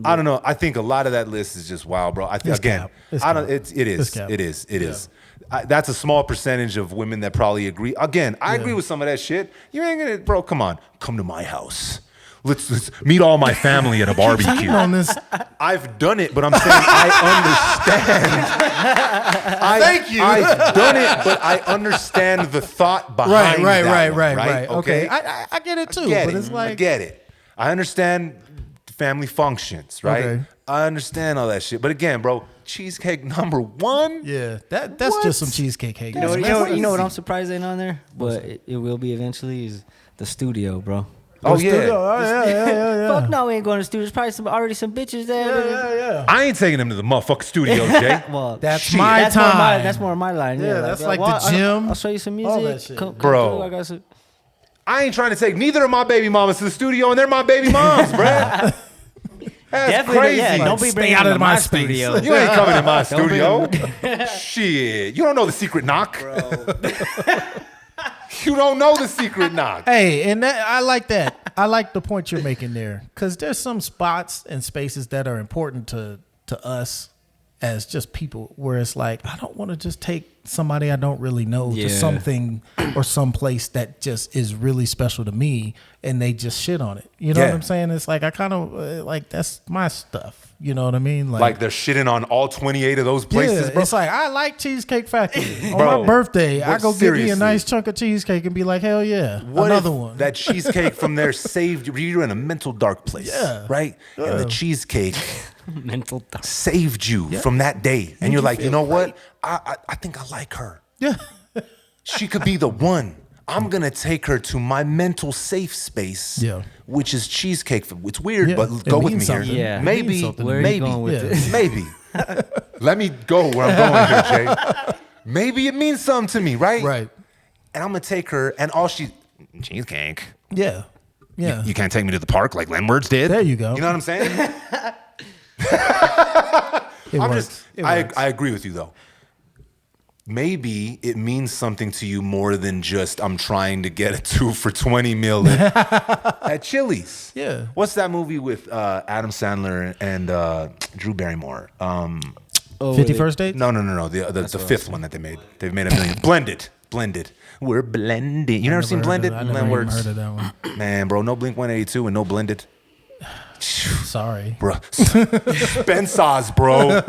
I don't know. I think a lot of that list is just wild, bro. I think It's again, cap. It's I don't. cap. It is. It's cap. It is. It is. That's a small percentage of women that probably agree. Again, I agree with some of that shit. You ain't gonna, bro. Come on, come to my house. Let's meet all my family at a barbecue. On this, I've done it, but I'm saying I understand. Thank you. I've done it, but I understand the thought behind right. that one, right? Okay, I get it too, I get but it. it's like I get it. I understand family functions, right? Okay. I understand all that shit. But again, bro, cheesecake number one. yeah, that's What? just some cheesecake hate. You know what I'm surprised ain't on there, but it will be eventually. Is the studio, bro? Oh Studio. yeah. Oh, yeah. Fuck no, we ain't going to the studio. There's probably already some bitches there. Yeah. I ain't taking them to the motherfucking studio, Jay. Well, That's Shit. my that's time. more my line. Yeah, that's like well, the gym, I'll show you some all music. that shit. Come Bro. through, I got some. I ain't trying to take neither of my baby mamas to the studio, and they're my baby moms, bruh. That's Definitely, crazy. yeah. Don't be Stay bringing out them of to my my space. studio. You ain't coming in my Don't studio. Shit. You don't know the secret knock. You don't know the secret knock. Hey, and I like that. I like the point you're making there because there's some spots and spaces that are important to us as just people where it's like I don't want to just take somebody I don't really know to Yeah. something or some place that just is really special to me and they just shit on it. You know Yeah. what I'm saying? It's like I kind of like that's my stuff. You know what I mean? Like they're shitting on all 28 of those places, yeah, bro. it's like I like Cheesecake Factory. On Bro, my birthday, I but go get me seriously. a nice chunk of cheesecake and be like, hell yeah, What another if one. that cheesecake from there saved you? You're in a mental dark place, Yeah. right? And the cheesecake Mental. saved you from that day. And you're like, you know what? I think I like her. yeah. She could be the one. I'm gonna take her to my mental safe space, Yeah. which is cheesecake. It's weird, Yeah, but it go with me means here. something. Yeah. It means Maybe, something. Where are you maybe, going with Yeah. this? maybe. Let me go where I'm going here, Jay. Maybe it means something to me, right? Right. And I'm gonna take her, and all cheesecake. Yeah. Yeah. You can't take me to the park like Lenwords did. There you go. You know what I'm saying? It I'm works. just. It I works. agree with you though. Maybe it means something to you more than just I'm trying to get a 2 for $20 million at Chili's. Yeah. What's that movie with Adam Sandler and Drew Barrymore? 51st Dates? No. The fifth one that they made. They've made a million. Blended. We're blended. You never seen Blended? I never even heard of that one. Man, bro, no Blink 182 and no Blended. Sorry. Bro, Spencer's, bro.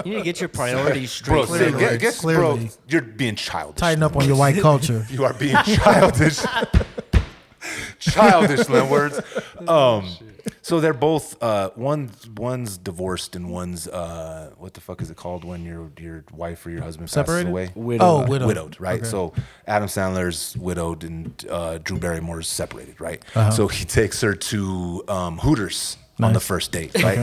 You need to get your priorities Bro, straight. bro, Clearly. you're being childish. Tighten up on your white culture. You are being childish. Childish, Lenwords. So they're both one's divorced and one's what the fuck is it called when your wife or your husband Separated? passes away? Widowed. Oh, Widowed, right? Okay. So Adam Sandler's widowed and Drew Barrymore's separated, right? Uh-huh. So he takes her to Hooters on the Nice. first date, right?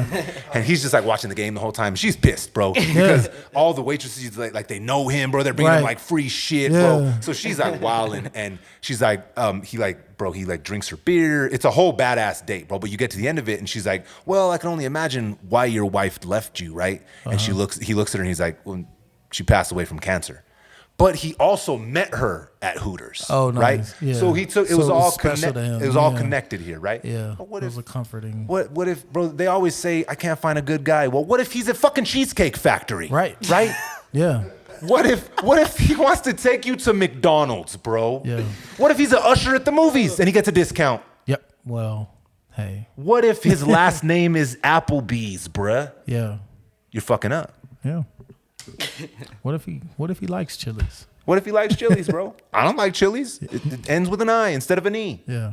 And he's just like watching the game the whole time. She's pissed, bro, because all the waitresses like they know him, bro. They're bringing him Right. like free shit, bro. Yeah. So she's like wilding, and she's like, he drinks her beer. It's a whole badass date, bro. But you get to the end of it, and she's like, well, I can only imagine why your wife left you, right? And he looks at her, and he's like, well, she passed away from cancer. But he also met her at Hooters. Oh, nice. Right? Yeah. So it So was it all was special to him. It was all Yeah. connected here, right? Yeah. But what it if was a comforting. what if, bro, they always say I can't find a good guy. Well, what if he's a fucking cheesecake factory? Right. Right? Yeah. What if he wants to take you to McDonald's, bro? Yeah. What if he's an usher at the movies and he gets a discount? Yep. Well, hey. What if his last name is Applebee's, bruh? Yeah. You're fucking up. Yeah. What if he likes Chili's? What if he likes Chili's, bro? I don't like Chili's. It ends with an I instead of an E. Yeah.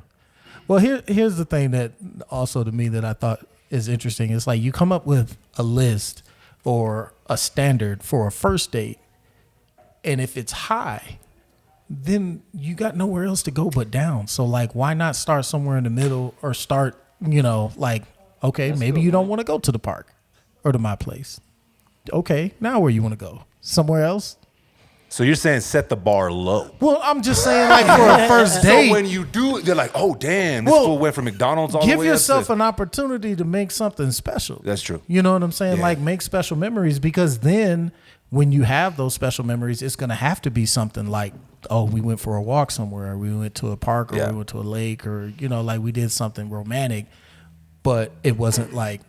Well, here's the thing that also to me that I thought is interesting. It's like you come up with a list or a standard for a first date, and if it's high, then you got nowhere else to go but down. So like, why not start somewhere in the middle or start, like, okay, maybe you don't want to go to the park or to my place. Okay, now where you want to go? Somewhere else? So you're saying set the bar low. Well, I'm just saying, like, for a first date. So when you do, they're like, oh, damn, this Well, fool went from McDonald's all the give way up yourself to... an opportunity to make something special. That's true. You know what I'm saying? Yeah. Like, make special memories, because then when you have those special memories, it's going to have to be something like, oh, we went for a walk somewhere, or we went to a park, or Yeah. we went to a lake, or, like we did something romantic, but it wasn't like,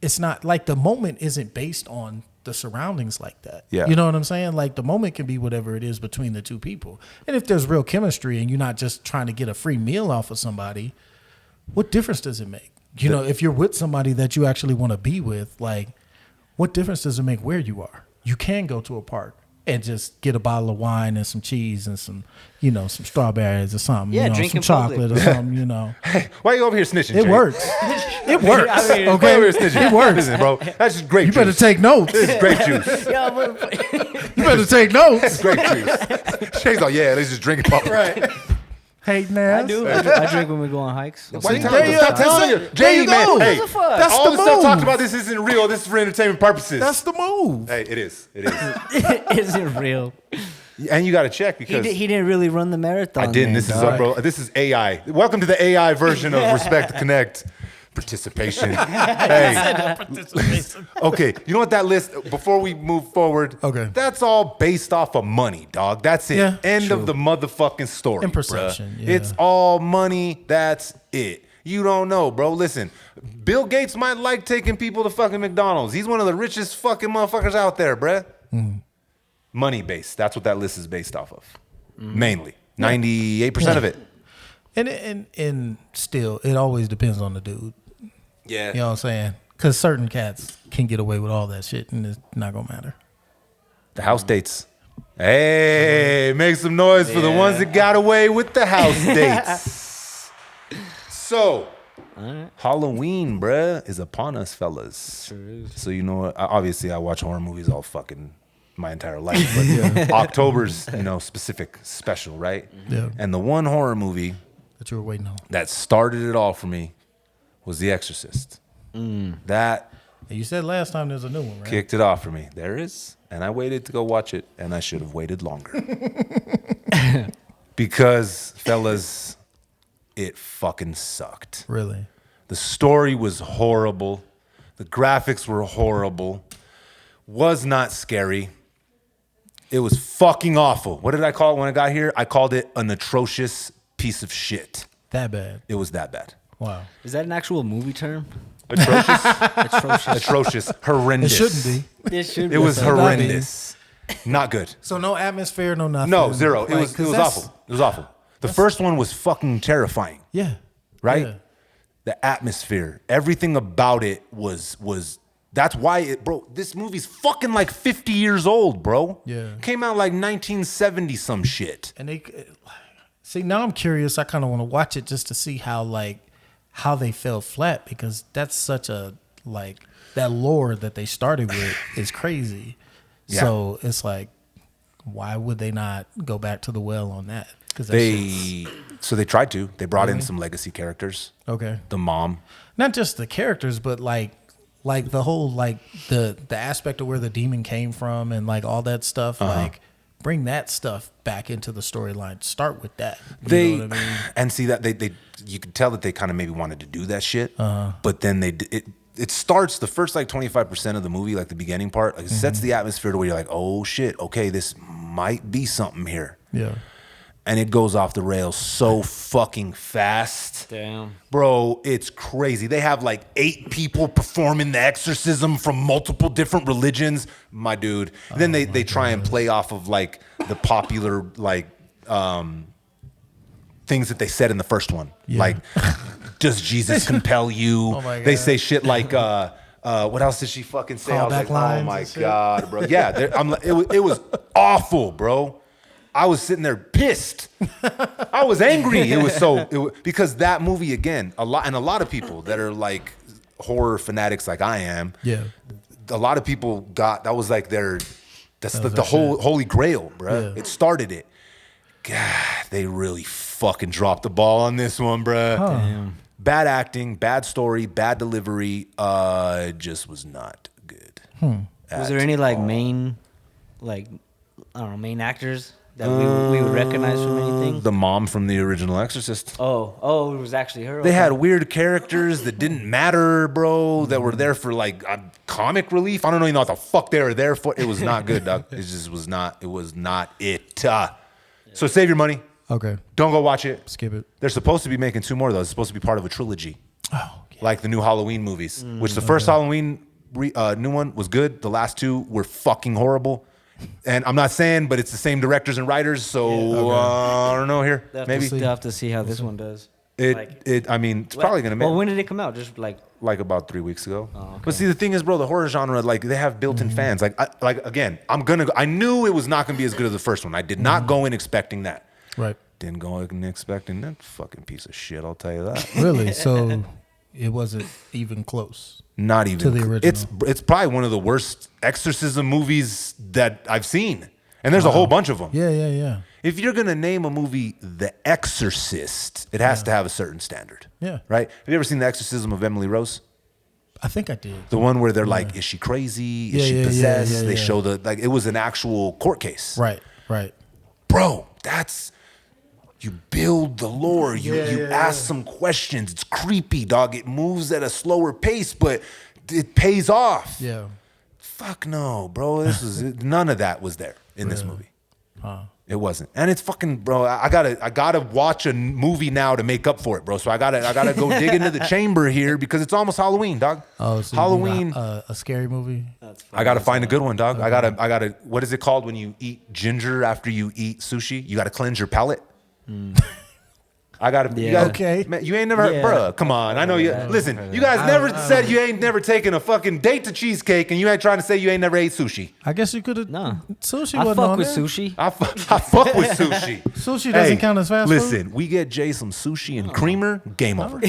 it's not like the moment isn't based on the surroundings like that. Yeah. You know what I'm saying? Like, the moment can be whatever it is between the two people. And if there's real chemistry and you're not just trying to get a free meal off of somebody, what difference does it make? You know, if you're with somebody that you actually want to be with, like, what difference does it make where you are? You can go to a park and just get a bottle of wine and some cheese and some, some strawberries or something. Yeah, some drink in public. chocolate or something, Why you over here snitching, It Jay? works. It works. I mean, Why you Okay. over here snitching? It works. Listen, bro, that's just grape You better juice. take notes. This is grape juice. Yeah, but- You better take notes. Grape juice. Shay's like, yeah, let's just drink it. Right. Hating ass. I do. I drink when we go on hikes. Why you There telling you Stop go. telling you. There Jay, you man. go. Hey, What the fuck? That's all the the stuff move. talked about this isn't real. This is for entertainment purposes. That's the move. Hey, it is. It is. It isn't real. And you got to check He, because he didn't really run the marathon. I didn't. then, This is dog. bro. This is AI. Welcome to the AI version of Respect Connect. Participation. Hey. Okay. You know what that list? Before we move forward. Okay. That's all based off of money, dog. That's it. Yeah, End of the motherfucking story. And perception, bruh. yeah. It's all money. That's it. You don't know, bro. Listen, Bill Gates might like taking people to fucking McDonald's. He's one of the richest fucking motherfuckers out there, bruh. Money based. That's what that list is based off of. Mainly. 98% of it. And still, it always depends on the dude. Yeah. You know what I'm saying? Because certain cats can get away with all that shit, and it's not gonna matter. The house dates. Hey, make some noise for the ones that got away with the house dates. So, Halloween, bruh, is upon us, fellas. Sure is. So, you know what? Obviously, I watch horror movies all fucking my entire life, but October's, specific special, right? Yeah. And the one horror movie That you were waiting on. that started it all for me was The Exorcist. That And you said last time there's a new one, right? kicked it off for me. There is. And I waited to go watch it, and I should have waited longer. Because, fellas, it fucking sucked. Really? The story was horrible. The graphics were horrible. Was not scary. It was fucking awful. What did I call it when I got here? I called it an atrocious piece of shit. That bad? It was that bad. Wow. Is that an actual movie term? Atrocious? Atrocious. Atrocious. Horrendous. It shouldn't be. It should. It was Not be. horrendous. Not good. So no atmosphere, no nothing. No, zero. Like, It was 'cause that's- awful. It was awful. The first one was fucking terrifying, Yeah. right? Yeah. The atmosphere, everything about it was that's why it, bro, this movie's fucking like 50 years old, bro. Yeah. Came out like 1970 some shit. And they see, now I'm curious. I kind of want to watch it just to see how they fell flat, because that's such a that lore that they started with is crazy. Yeah. So it's like, why would they not go back to the well on that? Because They tried to. They brought in some legacy characters. okay, The mom. not just the characters, but like the whole the aspect of where the demon came from and like all that stuff. Like, bring that stuff back into the storyline. Start with that. You know what I mean? And see that they you could tell that they kind of maybe wanted to do that shit, but then it starts the first like 25% of the movie, like the beginning part, like it sets the atmosphere to where you're like, oh shit, okay, this might be something here, Yeah. and it goes off the rails so fucking fast. Damn. Bro, it's crazy. They have like 8 people performing the exorcism from multiple different religions, my dude. And then they try and play off of like the popular things that they said in the first one. Yeah. Like, does Jesus compel you? Oh my They God. say shit like, what else did she fucking say? I was Callback like, oh lines my and shit. God, bro. Yeah, it was awful, bro. I was sitting there pissed. I was angry. Because that movie, again, a lot of people that are like horror fanatics like I am, Yeah. a lot of people that was like that's was the their whole shit. holy grail, bro. Yeah. It started it. God, they really fucking dropped the ball on this one, bro. Damn. Bad acting, bad story, bad delivery. It just was not good. Was there any main, main actors that we would recognize from anything? The mom from the original Exorcist. Oh, it was actually her. They Okay. had weird characters that didn't matter, bro, that were there for comic relief. I don't even know what the fuck they were there for. It was not good, dog. It just was not. It was not it. So save your money. Okay. Don't go watch it. Skip it. They're supposed to be making 2 more, though. It's supposed to be part of a trilogy, Oh. Yeah. like the new Halloween movies, which the first Halloween new one was good. The last 2 were fucking horrible. And I'm not saying, but it's the same directors and writers, so I don't know here. Maybe They'll have to see how this one does. I mean, it's probably gonna make Well, when did it come out? Just like about 3 weeks ago. Oh, okay. But see, the thing is, bro, the horror genre, they have built-in fans. Again, I knew it was not gonna be as good as the first one. I did not go in expecting that. Right. Didn't go in expecting that fucking piece of shit. I'll tell you that. Really? So it wasn't even close. Not even To the original. It's probably one of the worst exorcism movies that I've seen, and there's a whole bunch of them. Yeah, yeah, yeah. If you're gonna name a movie The Exorcist, it has to have a certain standard. Yeah. Right? Have you ever seen The Exorcism of Emily Rose? I think I did. The one where they're like, is she crazy? Is Yeah, she yeah, yeah, possessed? yeah, They yeah. show it was an actual court case. Right, right. Bro, you build the lore. You ask some questions. It's creepy, dog. It moves at a slower pace, but it pays off. Yeah. Fuck no, bro. None of that was there in this movie. It wasn't, and it's fucking, bro. I gotta watch a movie now to make up for it, bro. So I gotta go dig into the chamber here because it's almost Halloween, dog. Oh, so Halloween. a scary movie. I gotta find a good one, dog. I gotta. What is it called when you eat ginger after you eat sushi? You gotta cleanse your palate. I gotta. You Yeah. gotta Okay. Man, you ain't never. Yeah. Bruh, come on. I know you. Listen, you guys never said you ain't never taken a fucking date to cheesecake, and you ain't trying to say you ain't never ate sushi. I guess you could have. No. Sushi I wasn't fuck on with there. sushi. I fuck with sushi. Sushi doesn't count as fast food? Listen, we get Jay some sushi and creamer. Game over.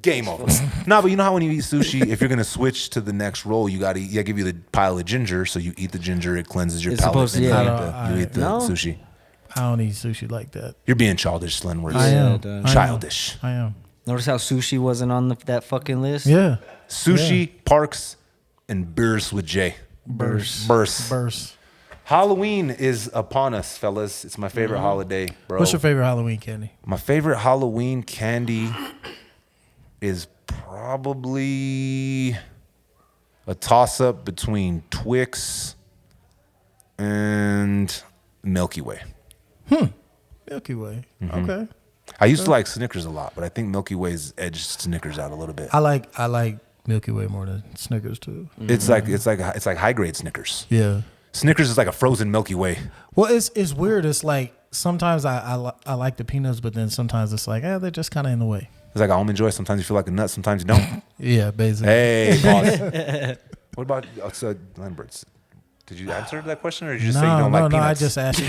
Game over. Nah, but you know how when you eat sushi, if you're gonna switch to the next roll, you gotta give you the pile of ginger. So you eat the ginger, it cleanses your It's palate. supposed to- and yeah. you eat the No. sushi. I don't eat sushi like that. You're being childish, Slen. Words. I am. dude. I am. Childish. I am. Notice how sushi wasn't on that fucking list? Yeah. Sushi, parks, and burst with J. Burst. Burst. Burst. Halloween is upon us, fellas. It's my favorite holiday, bro. What's your favorite Halloween candy? My favorite Halloween candy is probably a toss-up between Twix and Milky Way. Milky Way. Mm-hmm. Okay. I used to like Snickers a lot, but I think Milky Way's edged Snickers out a little bit. I like Milky Way more than Snickers too. It's like high grade Snickers. Yeah. Snickers is like a frozen Milky Way. Well, it's weird. It's like sometimes I like the peanuts, but then sometimes it's like, they're just kind of in the way. It's like almond joy. Sometimes you feel like a nut, sometimes you don't. Yeah, basically. Hey, boss. What about Lamberts? Did you answer that question, or did you just say you don't like no. I peanuts? just asked you.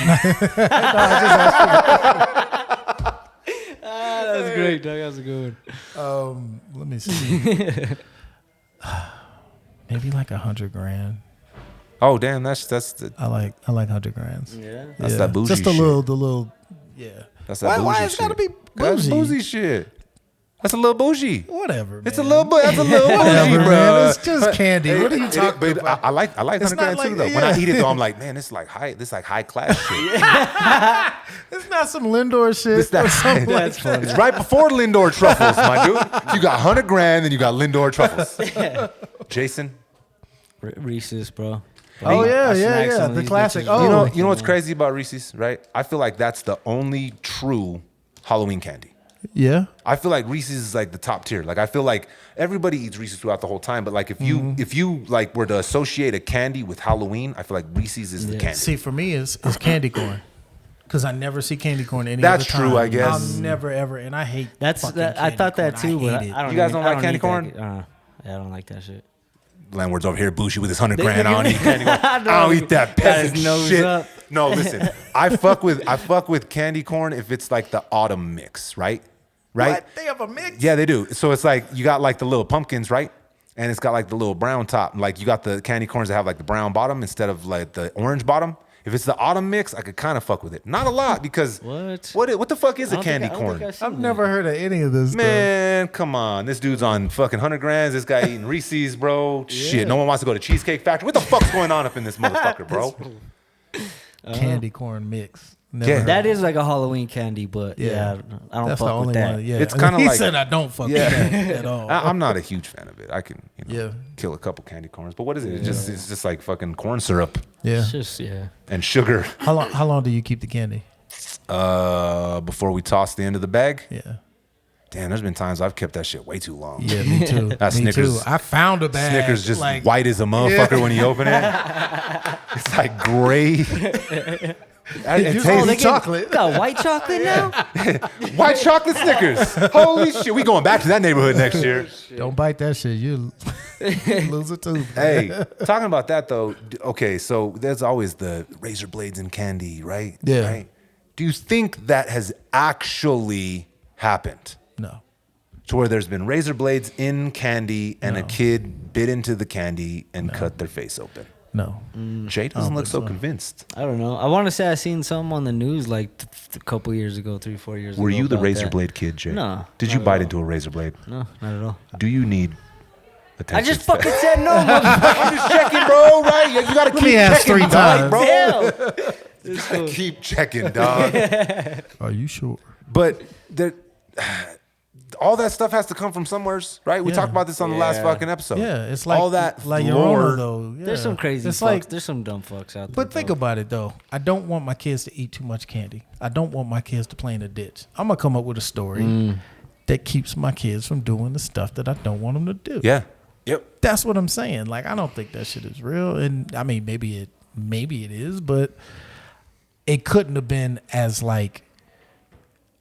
That's great, Doug. That was a good one. Let me see. Maybe like $100,000. Oh, damn, that's the I like $100,000. Yeah. That's that bougie Just the shit. little, yeah. That's that bougie why it's shit. gotta be That's bougie? bougie shit. That's a little bougie. Whatever. It's man. a little bougie, Whatever, bro. man. It's just candy. What are you talking but about? I like It's $100,000 not too like- though. When I yeah. eat it though, I'm like, man, this is like high class shit. It's not some Lindor shit. It's that. or something like That's funny. It's right before Lindor truffles, my dude. You got $100,000, then you got Lindor truffles. Jason, Reese's, bro. Oh yeah, I yeah, snack yeah. some of The these classic. bitches. Oh, you know what's crazy about Reese's, right? I feel like that's the only true Halloween candy. yeah. I feel like Reese's is like the top tier. Like I feel like everybody eats Reese's throughout the whole time, but like if you like were to associate a candy with Halloween, I feel like Reese's is the candy. See, for me, it's candy corn. Because I never see candy corn any That's other time. true, I guess. I'll never ever, and I hate. That's fucking that. I candy thought that corn. too, but hate it. I don't. You guys even- don't I like candy eat corn? that. Yeah, I don't like that shit. Landlord's over here bougie with his $100,000. I don't eat candy corn. I don't eat that Got his peasant nose shit. up. No, listen. I fuck with candy corn if it's like the autumn mix, right? Right? What? They have a mix. Yeah, they do. So it's like you got like the little pumpkins, right? And it's got like the little brown top. Like you got the candy corns that have like the brown bottom instead of like the orange bottom. If it's the autumn mix, I could kind of fuck with it. Not a lot because what the fuck is a candy corn? I've never heard of any of this stuff. Man, come on. This dude's on fucking $100,000. This guy eating Reese's, bro. Shit, no one wants to go to Cheesecake Factory. What the fuck's going on up in this motherfucker, bro? Candy corn mix. Never Yeah. heard That of is like a Halloween candy, but yeah, I don't That's the fuck only with that. one. Yeah, It's kinda he like- said I don't fuck Yeah. with that at all. I'm not a huge fan of it. I can Yeah. kill a couple candy corns. But what is it? It's just like fucking corn syrup Yeah. It's just and sugar How long do you keep the candy? before we toss the end of the bag. Yeah. Damn, there's been times I've kept that shit way too long. Yeah, me too. That me Snickers- too. I found a bag. Snickers just like, white as a motherfucker when you open it. It's like gray. It You- tastes- oh, they get- chocolate. Got white chocolate now? white chocolate Snickers. Holy shit, we going back to that neighborhood next year. Don't bite that shit. You lose a tooth. Hey, talking about that though. Okay, so there's always the razor blades and candy, right? Yeah. Right? Do you think that has actually happened? No. To where there's been razor blades in candy and a kid bit into the candy and cut their face open? No. Jay doesn't look think so so. convinced. I don't know. I want to say I seen something on the news like a couple years ago, 3-4 years ago. Were you the about razor that. blade kid, Jay? No, Did not you at bite all. into a razor blade? No, not at all. Do you need attention? I just fucking said no, motherfucker. I'm just checking, bro. Right? You gotta keep me ask checking, 3 dog, times. bro. Hell. You gotta keep checking, dog. Are you sure? But all that stuff has to come from somewheres, right? We Yeah. talked about this on the last fucking episode. Yeah, it's like all that like your lore. owner, though. Yeah. There's some crazy It's fucks. like, There's some dumb fucks out there. but think bro. about it though. I don't want my kids to eat too much candy. I don't want my kids to play in a ditch. I'm gonna come up with a story that keeps my kids from doing the stuff that I don't want them to do. Yeah. Yep. That's what I'm saying. Like I don't think that shit is real. And I mean maybe it is, but it couldn't have been as like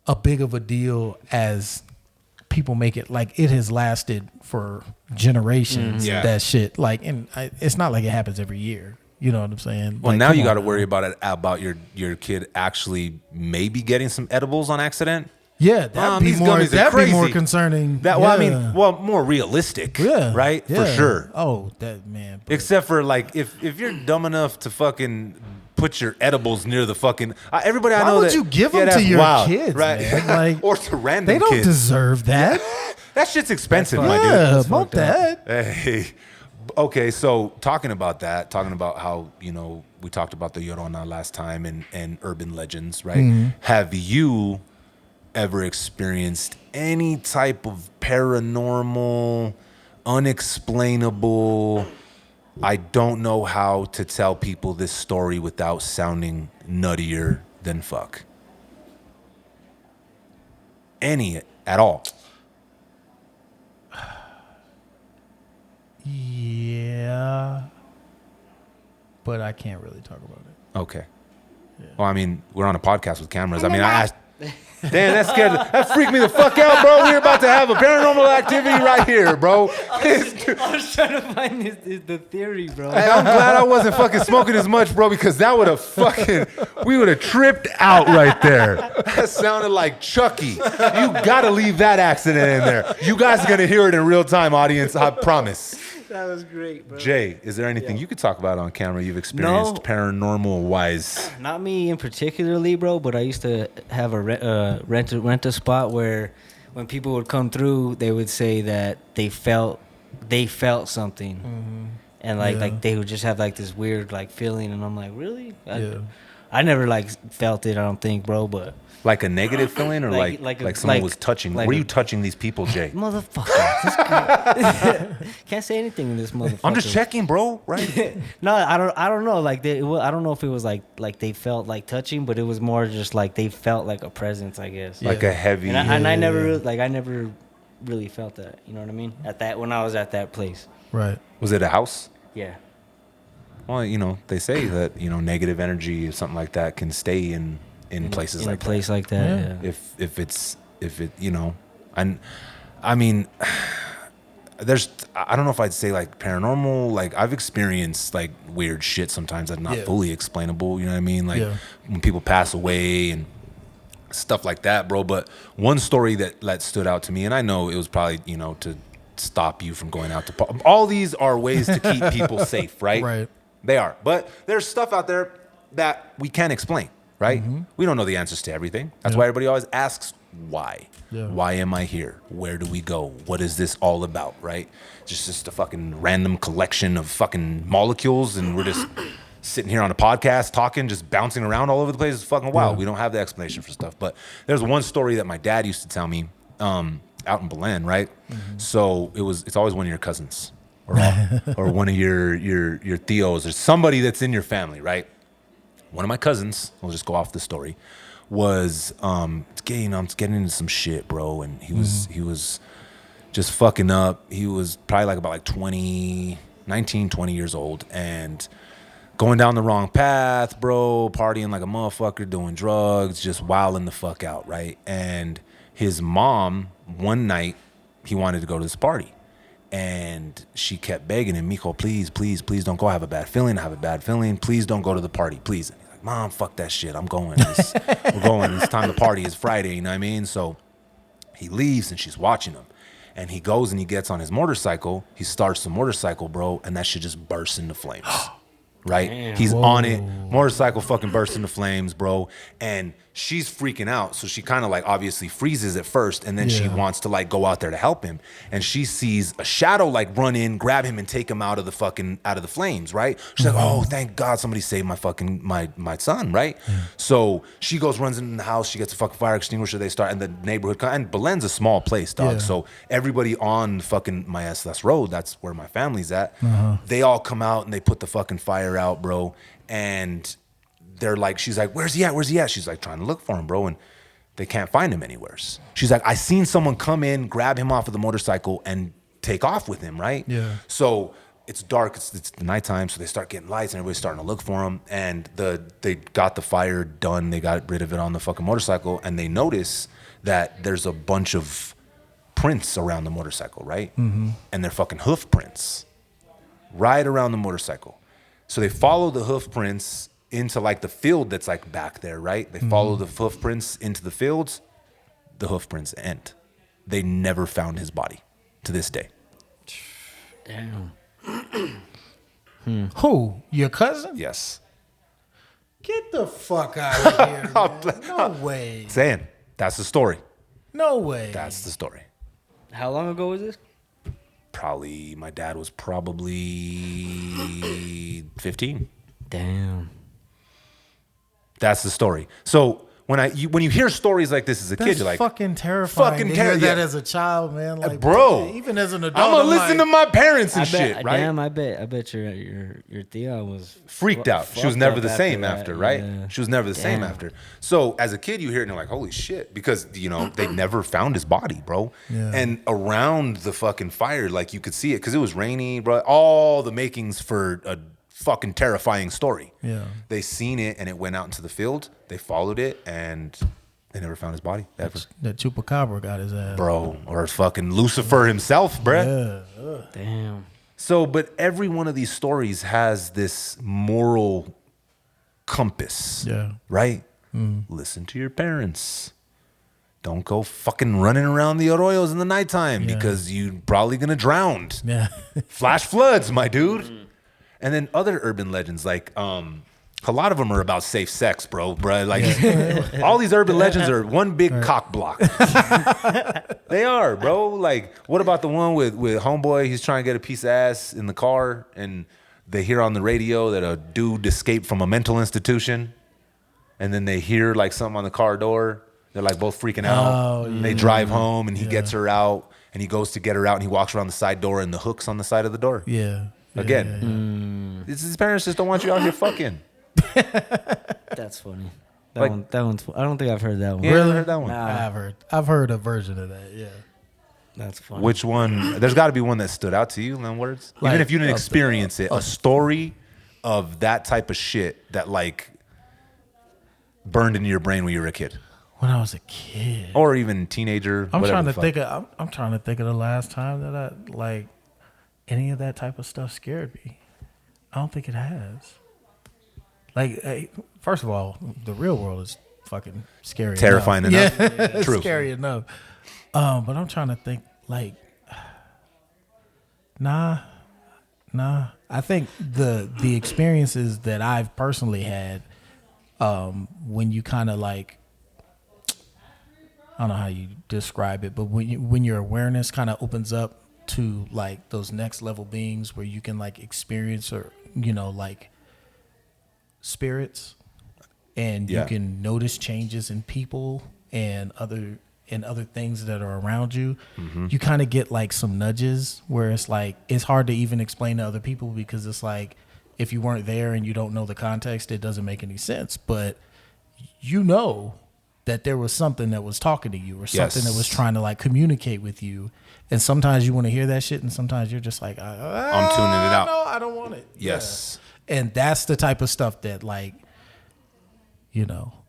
a big of a deal as people make it. Like it has lasted for generations. Yeah. That shit. Like, and it's not like it happens every year. You know what I'm saying? Well, Like, now come you on got to now. worry about your kid actually maybe getting some edibles on accident. Yeah, that'd these be more. gummies are That'd be more crazy." concerning. Well, I yeah. mean, more realistic. yeah, Right? yeah. For sure. Oh, that man. but- Except for like if you're dumb enough to fucking put your edibles near the fucking everybody I Why know would that, you give them that's to your wild, kids, right? man? Like, or to random they don't kids. deserve that. That shit's expensive, my dude. Yeah, bump that. Hey, okay. So talking about how we talked about the Llorona last time and urban legends, right? Mm-hmm. Have you ever experienced any type of paranormal, unexplainable? I don't know how to tell people this story without sounding nuttier than fuck. Any at all? Yeah, but I can't really talk about it. Okay. Well, I mean, we're on a podcast with cameras. I mean, I asked. Damn, that freaked me the fuck out, bro. We're about to have a paranormal activity right here, bro. I was trying to find the theory, bro. Hey, I'm glad I wasn't fucking smoking as much, bro, because that would have we would have tripped out right there. That sounded like Chucky. You gotta leave that accident in there. You guys are gonna hear it in real time, audience. I promise. That was great, bro. Jay, is there anything you could talk about on camera you've experienced paranormal wise? Not me in particularly, bro, but I used to have a rent a spot where when people would come through, they would say that they felt something. Mm-hmm. And like they would just have like this weird like feeling, and I'm like, really? Yeah. I never like felt it, I don't think, bro, but Like a negative feeling, or like someone was touching? Were you touching these people, Jay? motherfucker. This guy. Can't say anything in this motherfucker. I'm just checking, bro. Right? No, I don't know. Like I don't know if it was like they felt like touching, but it was more just like they felt like a presence, I guess. Like a heavy. And I never I never really felt that. You know what I mean? When I was at that place. Right. Was it a house? Yeah. Well, they say that negative energy or something like that can stay in places In like a place like that. Yeah. that. I mean, I don't know if I'd say like paranormal. Like I've experienced like weird shit sometimes that's not fully explainable. You know what I mean? Like when people pass away and stuff like that, bro. But one story that stood out to me, and I know it was probably to stop you from going out to all these are ways to keep people safe, right? Right. They are. But there's stuff out there that we can't explain, right? We don't know the answers to everything. That's why everybody always asks why. Yeah. Why am I here? Where do we go? What is this all about, right? Just a fucking random collection of fucking molecules, and we're just sitting here on a podcast talking, just bouncing around all over the place. It's fucking wild. We don't have the explanation for stuff. But there's one story that my dad used to tell me out in Belen, right? So it's always one of your cousins or one of your tios or somebody that's in your family, right? One of my cousins, I'll just go off the story, was getting into some shit, bro, and he was just fucking up. He was probably about 20 years old, and going down the wrong path, bro, partying like a motherfucker, doing drugs, just wilding the fuck out, right? And his mom, one night, he wanted to go to this party. And she kept begging him, Mijo, please, please, please don't go. I have a bad feeling. Please don't go to the party, please. And he's like, Mom, fuck that shit. I'm going. We're going. It's time to party. It's Friday, you know what I mean? So he leaves and she's watching him. And he goes and he gets on his motorcycle. He starts the motorcycle, bro, and that shit just bursts into flames. Right? Damn. He's on it. Motorcycle fucking bursts into flames, bro. And she's freaking out. So she kind of obviously freezes at first, and then she wants to go out there to help him. And she sees a shadow run in, grab him, and take him out of the flames, right? She's like, oh, thank God somebody saved my son, right? So she runs into the house, she gets a fucking fire extinguisher, they start, and the neighborhood, and Belen's a small place, dog. So everybody on fucking Maestas Road, that's where my family's at, they all come out and they put the fucking fire out, bro. And they're she's like, where's he at? She's trying to look for him, bro. And they can't find him anywhere. She's like, I seen someone come in, grab him off of the motorcycle and take off with him, right? Yeah. So it's dark, it's the nighttime, so they start getting lights and everybody's starting to look for him. And they got the fire done, they got rid of it on the fucking motorcycle, and they notice that there's a bunch of prints around the motorcycle, right? And they're fucking hoof prints right around the motorcycle. So they follow the hoof prints into the field that's back there, right? They follow the hoof prints into the fields. the hoof prints end. They never found his body to this day. Damn. Who? Your cousin? Yes. Get the fuck out of here, man. No way. Saying, that's the story. No way. That's the story. How long ago was this? Probably, my dad was probably 15. Damn. That's the story. So when you hear stories like this as a That's kid, you're like, fucking terrifying. fucking to hear that yeah. as a child, man. Like, bro, even as an adult, I'm gonna listen to my parents and I shit, bet, right? Damn, I bet your Tia was Freaked out. She was fucked never up the same that. after, right? Yeah. She was never the same Damn. after. So as a kid, you hear it and you're like, holy shit, because they never found his body, bro. Yeah. And around the fucking fire, like you could see it because it was rainy, bro. All the makings for a fucking terrifying story. Yeah. They seen it and it went out into the field. They followed it and they never found his body ever. That Chupacabra got his ass. Bro, or fucking Lucifer himself, bruh. Yeah. Damn. So, but every one of these stories has this moral compass. Yeah. Right? Listen to your parents. Don't go fucking running around the arroyos in the nighttime Yeah. because you're probably gonna drown. Yeah. Flash floods, my dude. And then other urban legends, like a lot of them are about safe sex, bro. Like all these urban legends are one big cock block. They are, bro. Like, what about the one with homeboy? He's trying to get a piece of ass in the car, and they hear on the radio that a dude escaped from a mental institution, and then they hear like something on the car door. They're like both freaking out. Oh, And they drive home, and he gets her out, and he goes to get her out, and he walks around the side door, and the hook's on the side of the door. Yeah. Again, his parents just don't want you out here fucking. That's funny. Like- That one's. I don't think I've heard that one. You never heard that one? Nah. I've heard a version of that. Yeah. That's funny. Which one? There's got to be one that stood out to you, Len Words. Like, Even if you didn't of the- experience it, a story of that type of shit that like burned into your brain when you were a kid, When I was a kid. or even teenager. I'm whatever trying the to fuck. think of. I'm trying to think of the last time that I like any of that type of stuff scared me. I don't think it has. Like, hey, first of all, the real world is fucking scary, Terrifying enough. Yeah, it's True. scary enough. But I'm trying to think. Like, nah. I think the experiences that I've personally had, when you kind of like, I don't know how you describe it, but when your awareness kind of opens up to like those next level beings where you can like experience or like spirits, and Yeah. you can notice changes in people and other things that are around you. You kind of get like some nudges where it's like it's hard to even explain to other people because it's like if you weren't there and you don't know the context, it doesn't make any sense. But you know that there was something that was talking to you or something that was trying to like communicate with you. And sometimes you want to hear that shit, and sometimes you're just like, I'm tuning it out. No, I don't want it. Yes. Yeah. And that's the type of stuff that like,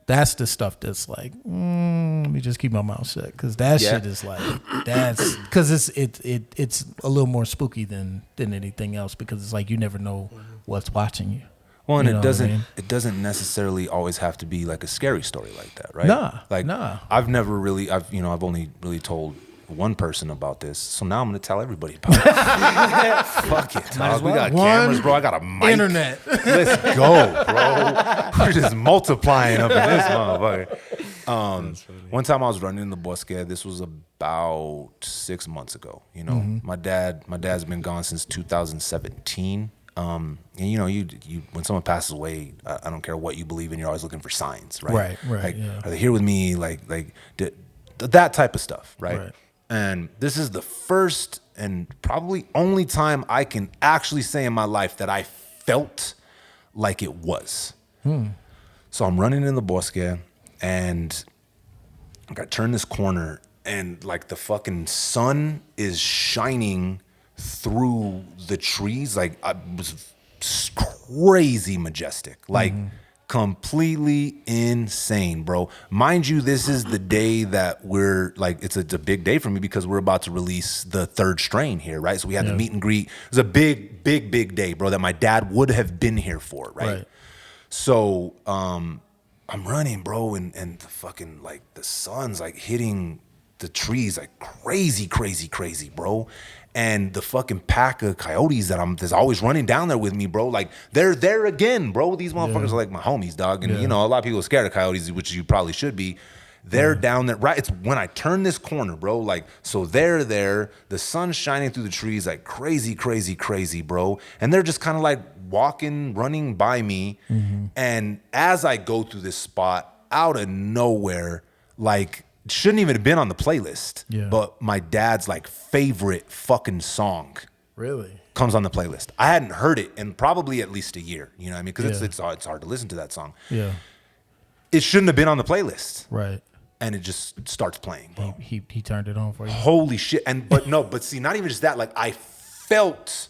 that's the stuff that's like, let me just keep my mouth shut, because that Yeah. shit is like, that's because it's a little more spooky than anything else, because it's like you never know what's watching you. Well, and You know it what I mean? doesn't necessarily always have to be like a scary story like that, right? Nah, Like nah. I've only really told one person about this, so now I'm gonna tell everybody about it. Fuck it, dog. We got One cameras, bro. I got a mic. Internet. Let's go, bro. We're just multiplying up in this motherfucker. One time I was running in the Bosque. This was about 6 months ago. My dad's been gone since 2017. And you when someone passes away, I don't care what you believe in, you're always looking for signs, right? Right, Like, yeah. are they here with me? Like that type of stuff, right? Right. And this is the first and probably only time I can actually say in my life that I felt like it was. So I'm running in the Bosque, and I got to turn this corner, and like the fucking sun is shining through the trees. Like I was crazy majestic, like completely insane, bro. Mind you, this is the day that we're like, it's a big day for me because we're about to release the third strain here, right? So we had the meet and greet. It was a big day, bro, that my dad would have been here for, right? Right. So I'm running, bro, and the fucking like the sun's like hitting the trees like crazy, bro. And the fucking pack of coyotes that's always running down there with me, bro. Like they're there again, bro. These motherfuckers are like my homies, dog. And you know, a lot of people are scared of coyotes, which you probably should be. They're down there, right? It's when I turn this corner, bro. Like, so they're there, the sun's shining through the trees like crazy, bro. And they're just kind of like walking, running by me. And as I go through this spot, out of nowhere, like, shouldn't even have been on the playlist. Yeah. But my dad's like favorite fucking song Really? comes on the playlist. I hadn't heard it in probably at least a year. You know what I mean? Because Yeah. it's hard to listen to that song. Yeah. It shouldn't have been on the playlist. Right. And it just starts playing, bro. He turned it on for you. Holy shit. But see, not even just that, like I felt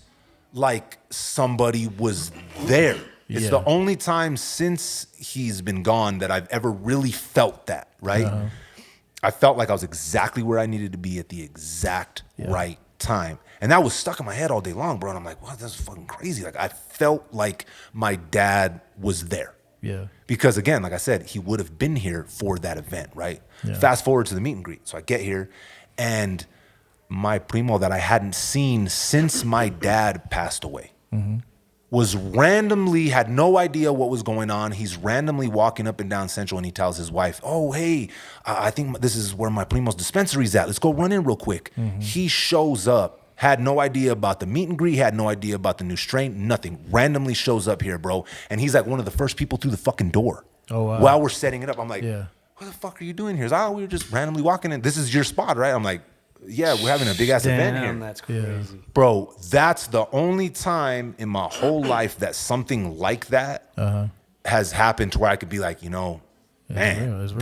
like somebody was there. It's Yeah. the only time since he's been gone that I've ever really felt that, right? I felt like I was exactly where I needed to be at the exact right time. And that was stuck in my head all day long, bro. And I'm like, wow, that's fucking crazy. Like I felt like my dad was there. Yeah. Because again, like I said, he would have been here for that event, right? Yeah. Fast forward to the meet and greet. So I get here and my primo that I hadn't seen since my dad passed away was randomly, had no idea what was going on. He's randomly walking up and down Central and he tells his wife, oh, hey, I think this is where my primo's dispensary's at. Let's go run in real quick. He shows up. Had no idea about the meet and greet, had no idea about the new strain, nothing. Randomly shows up here, bro. And he's like one of the first people through the fucking door. Oh, wow. While we're setting it up, I'm like, Yeah. what the fuck are you doing here? He's like, oh, we were just randomly walking in. This is your spot, right? I'm like, yeah, we're having a big ass event here. Damn, that's crazy. Bro, that's the only time in my whole life that something like that has happened to where I could be like, you know, man, real, it's real.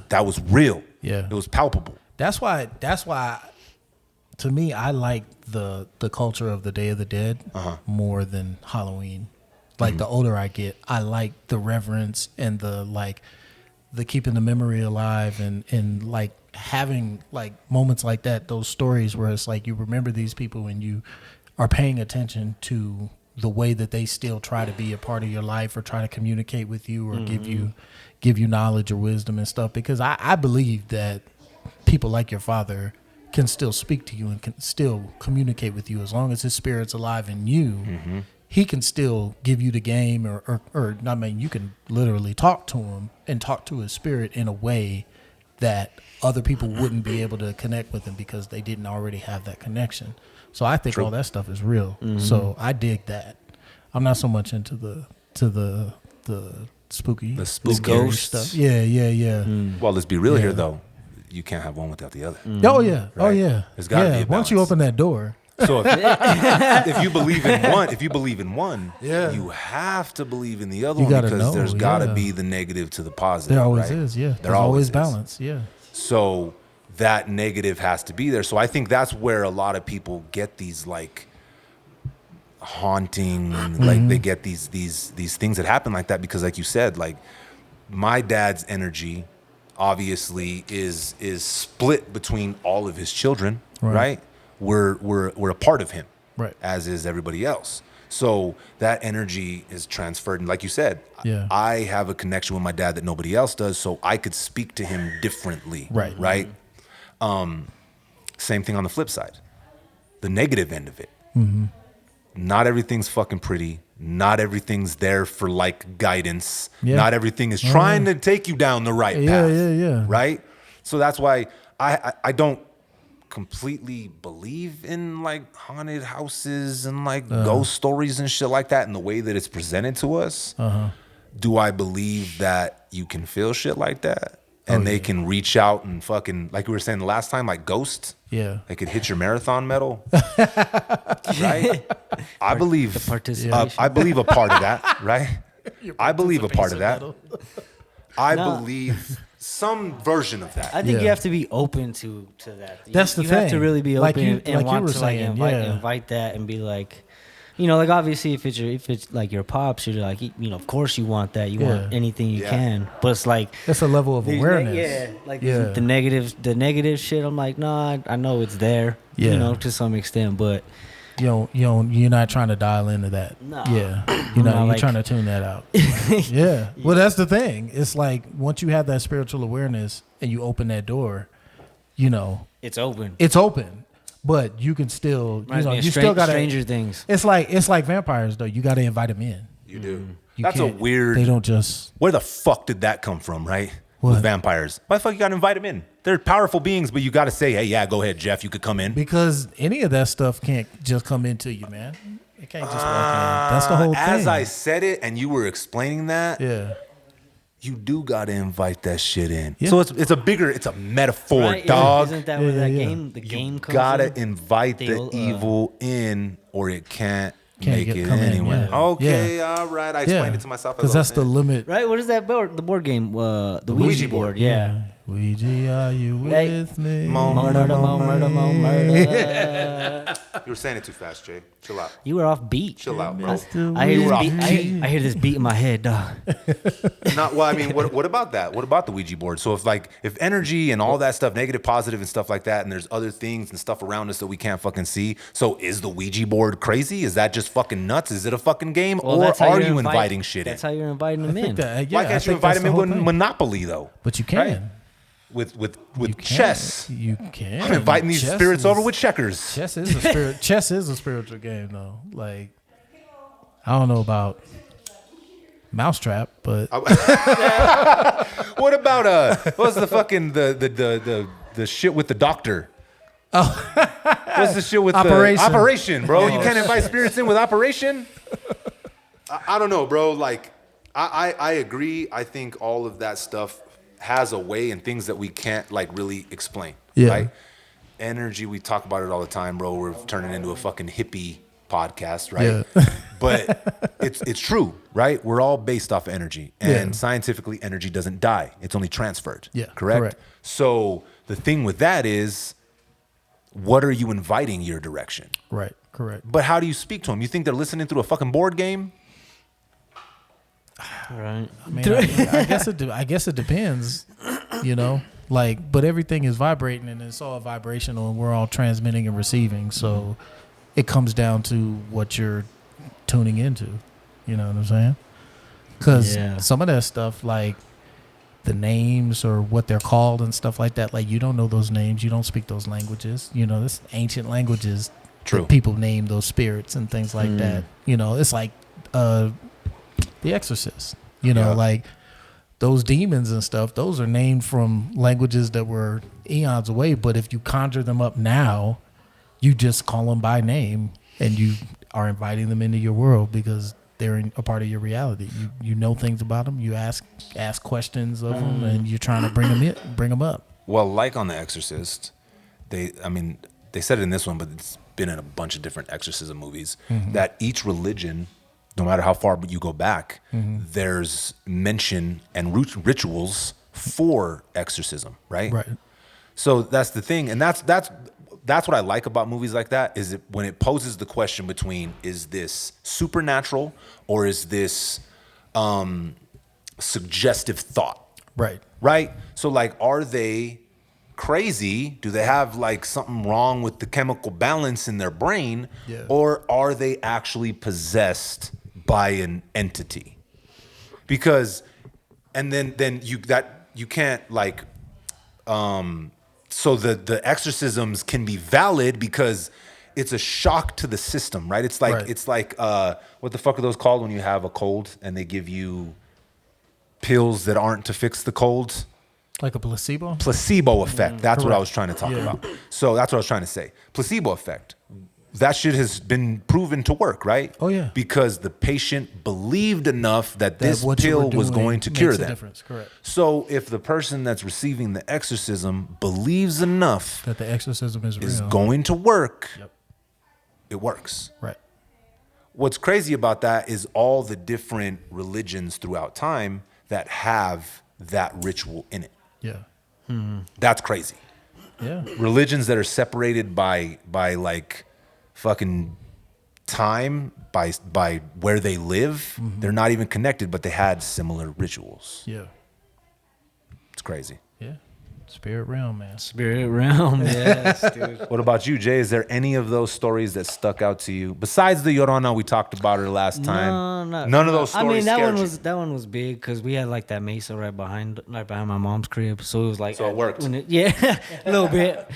that was real. Yeah. It was palpable. That's why to me I like the culture of the Day of the Dead more than Halloween. Like the older I get, I like the reverence and the keeping the memory alive and like having like moments like that, those stories where it's like you remember these people and you are paying attention to the way that they still try to be a part of your life or try to communicate with you or give you knowledge or wisdom and stuff. Because I believe that people like your father can still speak to you and can still communicate with you as long as his spirit's alive in you. He can still give you the game or I mean, you can literally talk to him and talk to his spirit in a way that other people wouldn't be able to connect with him because they didn't already have that connection. So I think all that stuff is real. So I dig that. I'm not so much into the spooky, The spooky ghost stuff. Yeah. Well, let's be real Yeah. here though. You can't have one without the other. Oh yeah. Oh Right. yeah. There's gotta be a Once you balance. open that door. So if you believe in one, Yeah. you have to believe in the other You one gotta because know, there's got to yeah. be the negative to the positive. There always right? is, yeah. There There's always is. balance, yeah. So that negative has to be there. So I think that's where a lot of people get these like haunting, like they get these things that happen like that because, like you said, like my dad's energy obviously is split between all of his children, right? We're a part of him, Right. as is everybody else. So that energy is transferred. And like you said, Yeah. I have a connection with my dad that nobody else does. So I could speak to him differently. Right. Right. Same thing on the flip side, the negative end of it. Not everything's fucking pretty. Not everything's there for like guidance. Yeah. Not everything is trying to take you down the right Yeah, path. yeah. Right. So that's why I don't completely believe in like haunted houses and like ghost stories and shit like that in the way that it's presented to us. Do I believe that you can feel shit like that and they can reach out and fucking, like we were saying the last time, like ghosts? Yeah. They could hit your marathon medal, right? I believe participation. I believe a part of that, right? I believe a part of that. I No. believe some version of that. I think Yeah. you have to be open to that. That's the you have to thing. really be Like open you- and like you want were to like saying, invite yeah. invite that and be like, you know, like obviously if it's like your pops, you're like, you know, of course you want that. You want Yeah. anything you Yeah. can, but it's like That's a level of these awareness. the negative shit. I'm like, nah, I know it's there, Yeah. you know, to some extent, but You're not trying to dial into that. No. Yeah. You're You're trying to tune that out. Yeah. Well, that's the thing. It's like once you have that spiritual awareness and you open that door, It's open. it's open. But you can still, Reminds me of you still gotta. Stranger Things. It's like vampires though. You got to invite them in. You do. You That's a can't- weird. They don't just. Where the fuck did that come from, right? What? With vampires. Why the fuck you gotta invite them in? They're powerful beings, but you gotta say, hey, yeah, go ahead, Jeff, you could come in. Because any of that stuff can't just come into you, man. It can't just walk in. That's the whole thing. As I said it and you were explaining that, Yeah. you do gotta invite that shit in. Yeah. So it's a metaphor, Right? dog. Isn't that Yeah, where that yeah, yeah. game? The game You comes gotta in? invite the old, evil in, or it can't make it come in, anyway. yeah. Okay, all right. I explained it to myself. Because that's the limit. Right? What is that board? The board game? The Ouija board. Yeah. Ouija, are you Hey. with me? Murder, murder. You were saying it too fast, Jay. Chill out. You were off beat. Chill out, bro. I hear You were this beat. off I hear this beat in my head, dog. Not well. I mean, what about that? What about the Ouija board? So if energy and all that stuff, negative, positive, and stuff like that, and there's other things and stuff around us that we can't fucking see. So is the Ouija board crazy? Is that just fucking nuts? Is it a fucking game, Well, or that's how are you're you invite- inviting shit in? That's how you're inviting them in. Why can't you invite him in with Monopoly though? But you can. Right? With You can. chess. You can. I'm inviting these Chess spirits is- over with checkers. Chess is a spirit. Chess is a spiritual game, though. Like, I don't know about Mousetrap, but What about what's the fucking the shit with the doctor? What's the shit with Operation. the Operation, bro? You Oh, can't invite spirits in with Operation. I don't know, bro. Like, I agree. I think all of that stuff has a way and things that we can't like really explain. Yeah. Right? Energy, we talk about it all the time, bro. We're turning into a fucking hippie podcast, right? Yeah. But it's true, right? We're all based off energy, and Yeah. scientifically, energy doesn't die; it's only transferred. Yeah, correct. correct. So the thing with that is, what are you inviting your direction? right, correct. But how do you speak to them? You think they're listening through a fucking board game? Right. I mean, I guess it depends, Like, but everything is vibrating, and it's all vibrational, and we're all transmitting and receiving. So it comes down to what you're tuning into. You know what I'm saying? Because Yeah. some of that stuff, like the names or what they're called and stuff like that, like you don't know those names, you don't speak those languages. This ancient languages. True. That people name those spirits and things like that. It's like The Exorcist. Yeah. Like those demons and stuff, those are named from languages that were eons away. But if you conjure them up now, you just call them by name and you are inviting them into your world because they're a part of your reality. You know things about them. You ask questions of them, and you're trying to bring them up. Well, like on The Exorcist, they said it in this one, but it's been in a bunch of different exorcism movies, that each religion, no matter how far you go back, there's mention and rituals for exorcism, right? Right. So that's the thing, and that's what I like about movies like that, is it when it poses the question between, is this supernatural or is this suggestive thought? Right. Right? So like, are they crazy? Do they have like something wrong with the chemical balance in their brain? Yeah. Or are they actually possessed by an entity? Because, and then you can't like, so the exorcisms can be valid because it's a shock to the system, right? It's like, Right. what the fuck are those called when you have a cold and they give you pills that aren't to fix the cold? Like a placebo? Placebo effect. That's what I correct. was trying to talk Yeah. about. So that's what I was trying to say. Placebo effect. That shit has been proven to work, right? Oh, yeah. Because the patient believed enough that this what you were pill was doing going to makes cure a them. difference, correct. So if the person that's receiving the exorcism believes enough That the exorcism is real. is going to work, Yep. it works. Right. What's crazy about that is all the different religions throughout time that have that ritual in it. Yeah. That's crazy. Yeah. Religions that are separated by like fucking time, by where they live, they're not even connected, but they had similar rituals. Yeah. It's crazy. Yeah. Spirit realm, man. Spirit realm, yes, dude. What about you, Jay? Is there any of those stories that stuck out to you besides the Llorona we talked about her last time? None of those stories. I mean, scared you? that one was big because we had like that mesa right behind my mom's crib, so it was like So it worked. Yeah, a little bit.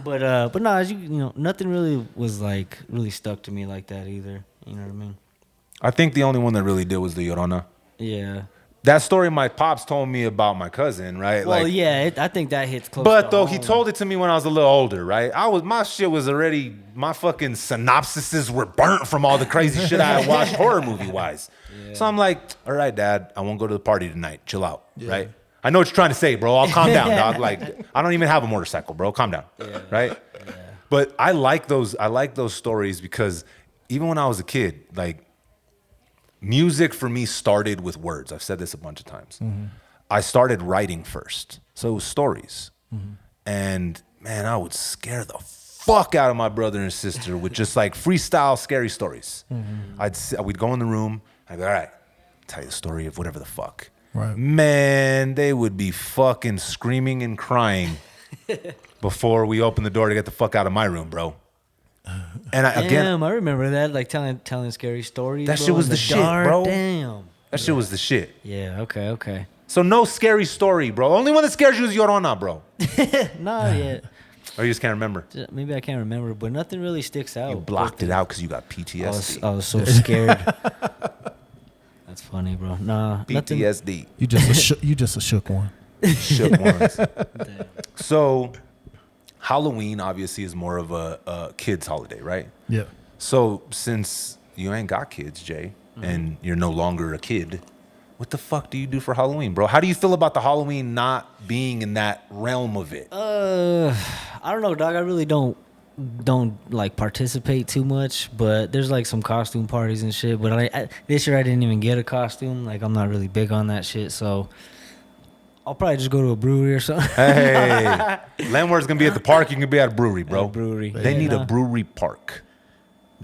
but no, as you know, nothing really was like really stuck to me like that either. You know what I mean? I think the only one that really did was the Llorona. Yeah. That story my pops told me about my cousin, right? Well, like, yeah, I think that hits close. but to though home. he told it to me when I was a little older, right? My shit was already, my fucking synopsises were burnt from all the crazy shit I had watched horror movie wise. Yeah. So I'm like, all right, Dad, I won't go to the party tonight. Chill out, right? I know what you're trying to say, bro. I'll calm down, dog. Like, I don't even have a motorcycle, bro. Calm down, right? Yeah. But I like those stories because even when I was a kid, like, music for me started with words. I've said this a bunch of times. Mm-hmm. I started writing first. So it was stories. Mm-hmm. And man, I would scare the fuck out of my brother and sister with just like freestyle scary stories. Mm-hmm. We'd go in the room. I'd be all right, tell you the story of whatever the fuck. Right. Man, they would be fucking screaming and crying before we opened the door to get the fuck out of my room, bro. And Damn, I remember that, like telling scary stories. That bro, shit was in the shit, dark. bro. Damn. That shit was the shit. Yeah, okay. So no scary story, bro. Only one that scares you is Llorona, bro. Not yet. Or you just can't remember. Maybe I can't remember, but nothing really sticks out. You blocked it out because you got PTSD. I was so scared. That's funny, bro. Nah, nothing. PTSD. You just a shook one. Shook ones. So Halloween obviously is more of a kid's holiday, right? Yeah. So since you ain't got kids, Jay, and you're no longer a kid, what the fuck do you do for Halloween, bro? How do you feel about the Halloween not being in that realm of it? I don't know, dog. I really don't like participate too much, but there's like some costume parties and shit. But I this year I didn't even get a costume. Like I'm not really big on that shit, so I'll probably just go to a brewery or something. Hey, Landward's gonna be at the park. You can be at a brewery, bro. Brewery. They need a brewery park.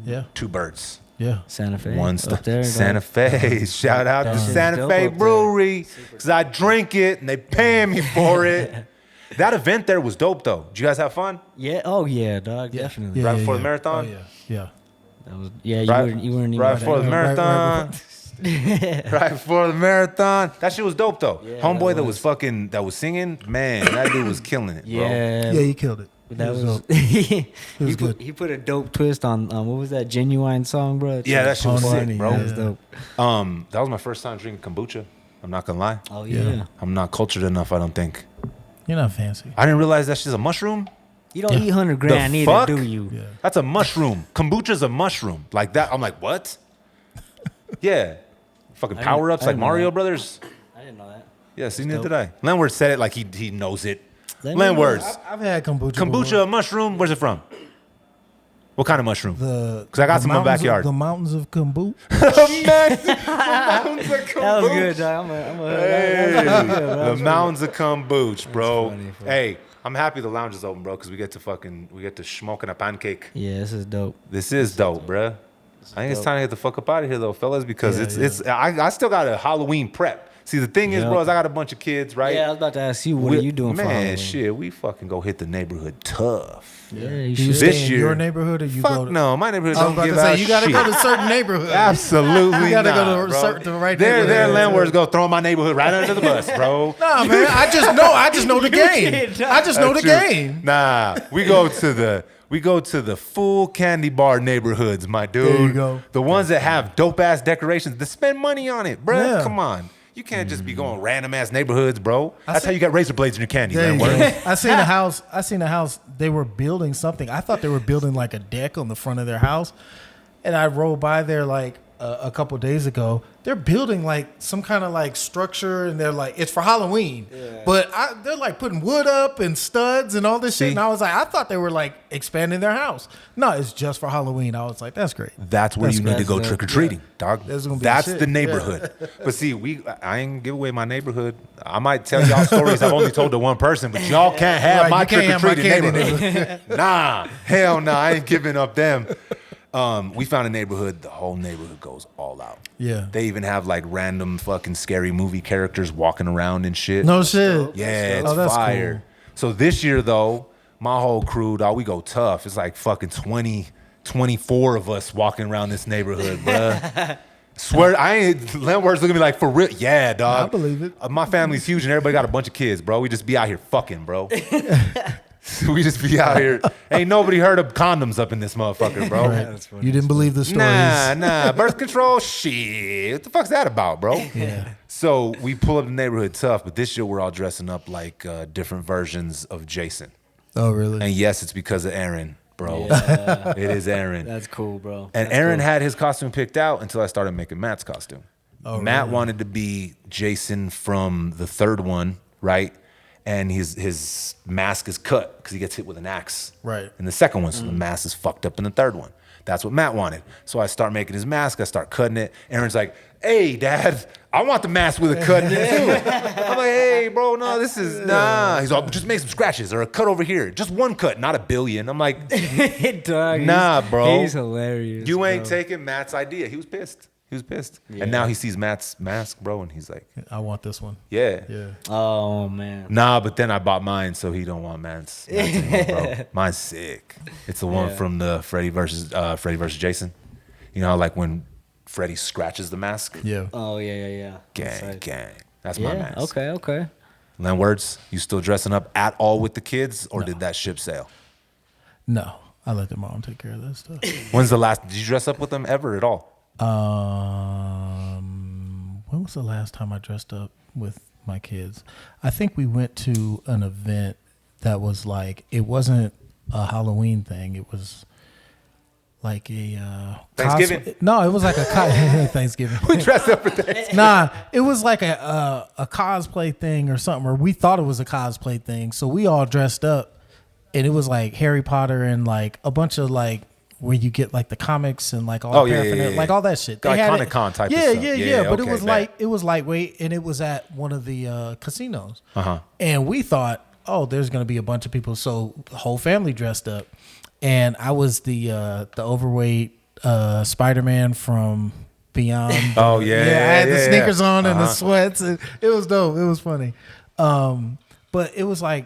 Yeah. 2 birds. Yeah. Santa Fe. One up there. Santa Fe. Shout out to Santa Fe Brewery because I drink it and they paying me for it. That event there was dope though. Did you guys have fun? Yeah. Oh yeah, dog. Definitely. Right before the marathon? Oh, yeah. That was you weren't even right before the marathon. Right before the marathon. That shit was dope though. Yeah, Homeboy that was singing, man, that dude was killing it, bro. Yeah. Yeah, he killed it. That was dope. he put a dope twist on what was that Genuine song, bro? Yeah, that shit was funny, sick, bro. yeah. That was dope. That was my first time drinking kombucha. I'm not gonna lie. Oh yeah. I'm not cultured enough, I don't think. You're not fancy. I didn't realize that shit's a mushroom. You don't eat 100 grand The either, fuck? do you? Yeah. That's a mushroom. Kombucha's a mushroom. Like that. I'm like, what? Yeah. Fucking power ups I like didn't know Mario that. Brothers. I didn't know that. Yeah, see, neither dope. did I. Landward said it like he knows it. Landward- Landward's. I've had kombucha. Kombucha, before. a mushroom. Where's it from? What kind of mushroom? Because I got some in my backyard. The mountains of kombucha. That was good, dog. The mountains of kombucha, bro. funny, bro. Hey, I'm happy the lounge is open, bro, because we get to smoking a pancake. Yeah, this is dope. This is dope, bruh. I think it's time to get the fuck up out of here, though, fellas, because Yeah, I still got a Halloween prep. See, the thing is, Yep. bro, is I got a bunch of kids, right? Yeah, I was about to ask you, what are you doing for Halloween? Man, shit, we fucking go hit the neighborhood tough. Yeah, Do you you should. stay This in year- your neighborhood or you Fuck go to? no, my neighborhood I was don't about give to say out you gotta shit. go to certain neighborhoods. Absolutely You gotta not, go to bro. the right There, neighborhood. landlords go throwing my neighborhood right under the bus, bro. Nah, man, I just know the game. I just know the That's true. game. Nah, we go to the full candy bar neighborhoods, my dude. There you go. The ones that have dope ass decorations. That spend money on it, bro. Yeah. Come on. You can't just be going random ass neighborhoods, bro. That's how you got razor blades in your candy, There you man. go. I seen a house. They were building something. I thought they were building like a deck on the front of their house, and I rolled by there like a couple days ago. They're building like some kind of like structure, and they're like it's for Halloween, but they're like putting wood up and studs and all this shit. See? And I was like, I thought they were like expanding their house. No, it's just for Halloween. I was like, that's great. That's where you need to go great. trick or treating, dog. That's gonna be That's shit. the neighborhood. But see, I ain't give away my neighborhood. I might tell y'all stories I've only told to one person, but y'all can't have Right, my you can't trick or have my treating candy neighborhood. Nah, hell no, I ain't giving up them. We found a neighborhood. The whole neighborhood goes all out. Yeah. They even have like random fucking scary movie characters walking around and shit. No shit. Yeah, it's Oh, that's fire. cool. So this year though, my whole crew, dog, we go tough. It's like fucking 20, 24 of us walking around this neighborhood, bruh. Swear, I ain't. Landlord's looking at me like, for real? Yeah, dog. I believe it. My family's huge and everybody got a bunch of kids, bro. We just be out here fucking, bro. We just be out here. Ain't nobody heard of condoms up in this motherfucker, bro. That's funny. You didn't believe the stories. Nah. Birth control, shit. What the fuck's that about, bro? Yeah. So we pull up the neighborhood tough, but this year we're all dressing up like different versions of Jason. Oh, really? And yes, it's because of Aaron, bro. Yeah. It is Aaron. That's cool, bro. And That's Aaron cool. had his costume picked out until I started making Matt's costume. Oh, Matt really? wanted to be Jason from the third one, right? And his mask is cut because he gets hit with an axe. Right. In the second one, so the mask is fucked up in the third one. That's what Matt wanted. So I start making his mask. I start cutting it. Aaron's like, "Hey, Dad, I want the mask with a cut in it too." I'm like, "Hey, bro, no, this is nah." He's all, "Just make some scratches or a cut over here. Just one cut, not a billion." I'm like, Dog, "Nah, bro. He's hilarious. You ain't bro. taking Matt's idea." He was pissed. And now he sees Matt's mask, bro, and he's like, I want this one. "Yeah." Yeah. Oh man. Nah, but then I bought mine, so he don't want Matt's anymore, bro. Mine's sick. It's the one Yeah. from the Freddy versus Jason. You know, like when Freddy scratches the mask. Yeah. Oh yeah. That's Gang, right. gang. That's my Yeah. mask. Okay. Len Words, you still dressing up at all with the kids, or did that ship sail? No, I let their mom take care of that stuff. When's the last? Did you dress up with them ever at all? When was the last time I dressed up with my kids? I think we went to an event that was like, it wasn't a Halloween thing. It was like a Thanksgiving? No, it was like a Thanksgiving. We dressed up for that. Nah, it was like a cosplay thing or something, or we thought it was a cosplay thing. So we all dressed up, and it was like Harry Potter and like a bunch of like where you get like the comics and like all Oh, the yeah, paraphernalia, yeah. like all that shit. Like They had Comic it- Con type of yeah, stuff. Yeah, Yeah, But it okay, was bet. like it was lightweight, and it was at one of the casinos. Uh-huh. And we thought, oh, there's gonna be a bunch of people, so the whole family dressed up, and I was the overweight Spider-Man from Beyond. Oh, yeah, I had the yeah, sneakers yeah. on and the Uh-huh. sweats, and it was dope. It was funny, but it was like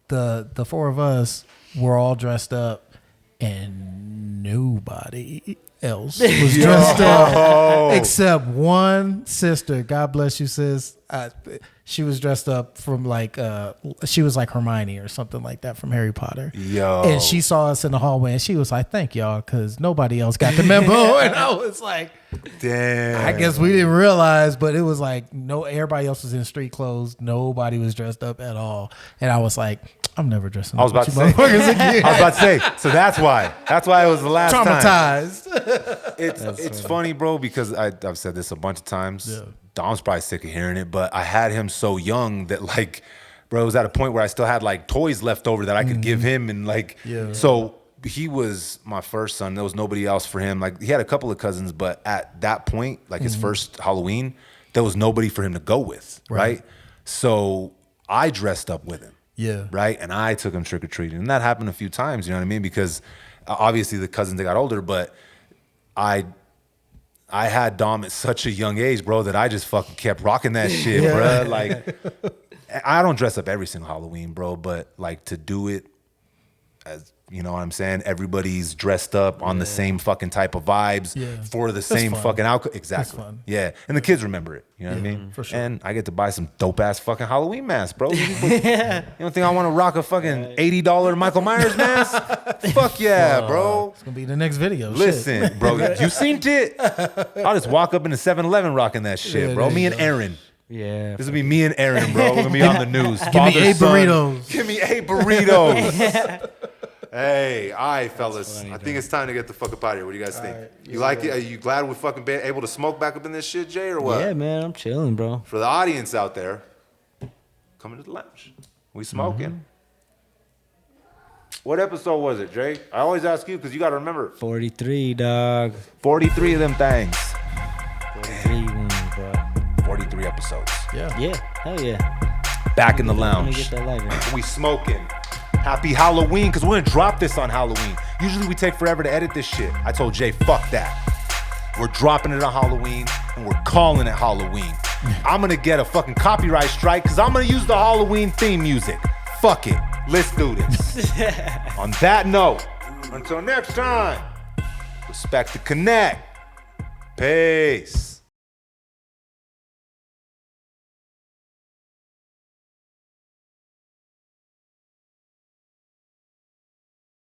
the four of us were all dressed up, and nobody else was dressed up except one sister. God bless you, sis. She was dressed up from like she was like Hermione or something like that from Harry Potter. Yo. And she saw us in the hallway, and she was like, "Thank y'all," because nobody else got the memo. And I was like, Damn. I guess we didn't realize, but it was like everybody else was in street clothes. Nobody was dressed up at all. And I was like, I'm never dressing I was up about to with you say. motherfuckers again. I was about to say. So that's why. That's why it was the last time. Traumatized. It's funny, bro, because I've said this a bunch of times. Yeah. Dom's probably sick of hearing it, but I had him so young that like, bro, it was at a point where I still had like toys left over that I could give him, and like, Yeah. so he was my first son. There was nobody else for him. Like he had a couple of cousins, but at that point, like his first Halloween, there was nobody for him to go with, right? So I dressed up with him. Yeah. Right. And I took him trick or treating. And that happened a few times, you know what I mean? Because obviously the cousins, they got older, but I had Dom at such a young age, bro, that I just fucking kept rocking that shit, bro. Like, I don't dress up every single Halloween, bro, but like to do it as, you know what I'm saying? Everybody's dressed up on the same fucking type of vibes Yeah. for the That's same fun. fucking outcome. Exactly. fun. Yeah. And the kids remember it. You know what I mean? for sure. And I get to buy some dope ass fucking Halloween masks, bro. You don't think I want to rock a fucking $80 Michael Myers mask? Fuck yeah, bro. It's gonna be the next video. Shit. Listen, bro, you seen it? I'll just walk up into 7-Eleven rocking that shit, Yeah, bro. there Me you and go. Aaron. Yeah. This will be me and Aaron, bro. We're gonna be on the news. Give me 8 Son. burritos. Give me 8 burritos. Hey, all right, fellas. funny, I think it's time to get the fuck up out of here. What do you guys think? right. You like it? Are you glad we fucking been able to smoke back up in this shit, Jay, or what? Yeah, man, I'm chilling, bro. For the audience out there, come into the lounge. We smoking. What episode was it, Jay? I always ask you because you got to remember. 43, dog. 43 of them things. 43 wins, bro. 43 episodes. Yeah. Yeah, hell yeah. Back in the Let me lounge. get that lighter. We smoking, Happy Halloween, because we're gonna drop this on Halloween. Usually we take forever to edit this shit. I told Jay, fuck that. We're dropping it on Halloween, and we're calling it Halloween. I'm gonna get a fucking copyright strike, because I'm gonna use the Halloween theme music. Fuck it. Let's do this. On that note, until next time, respect to connect. Peace.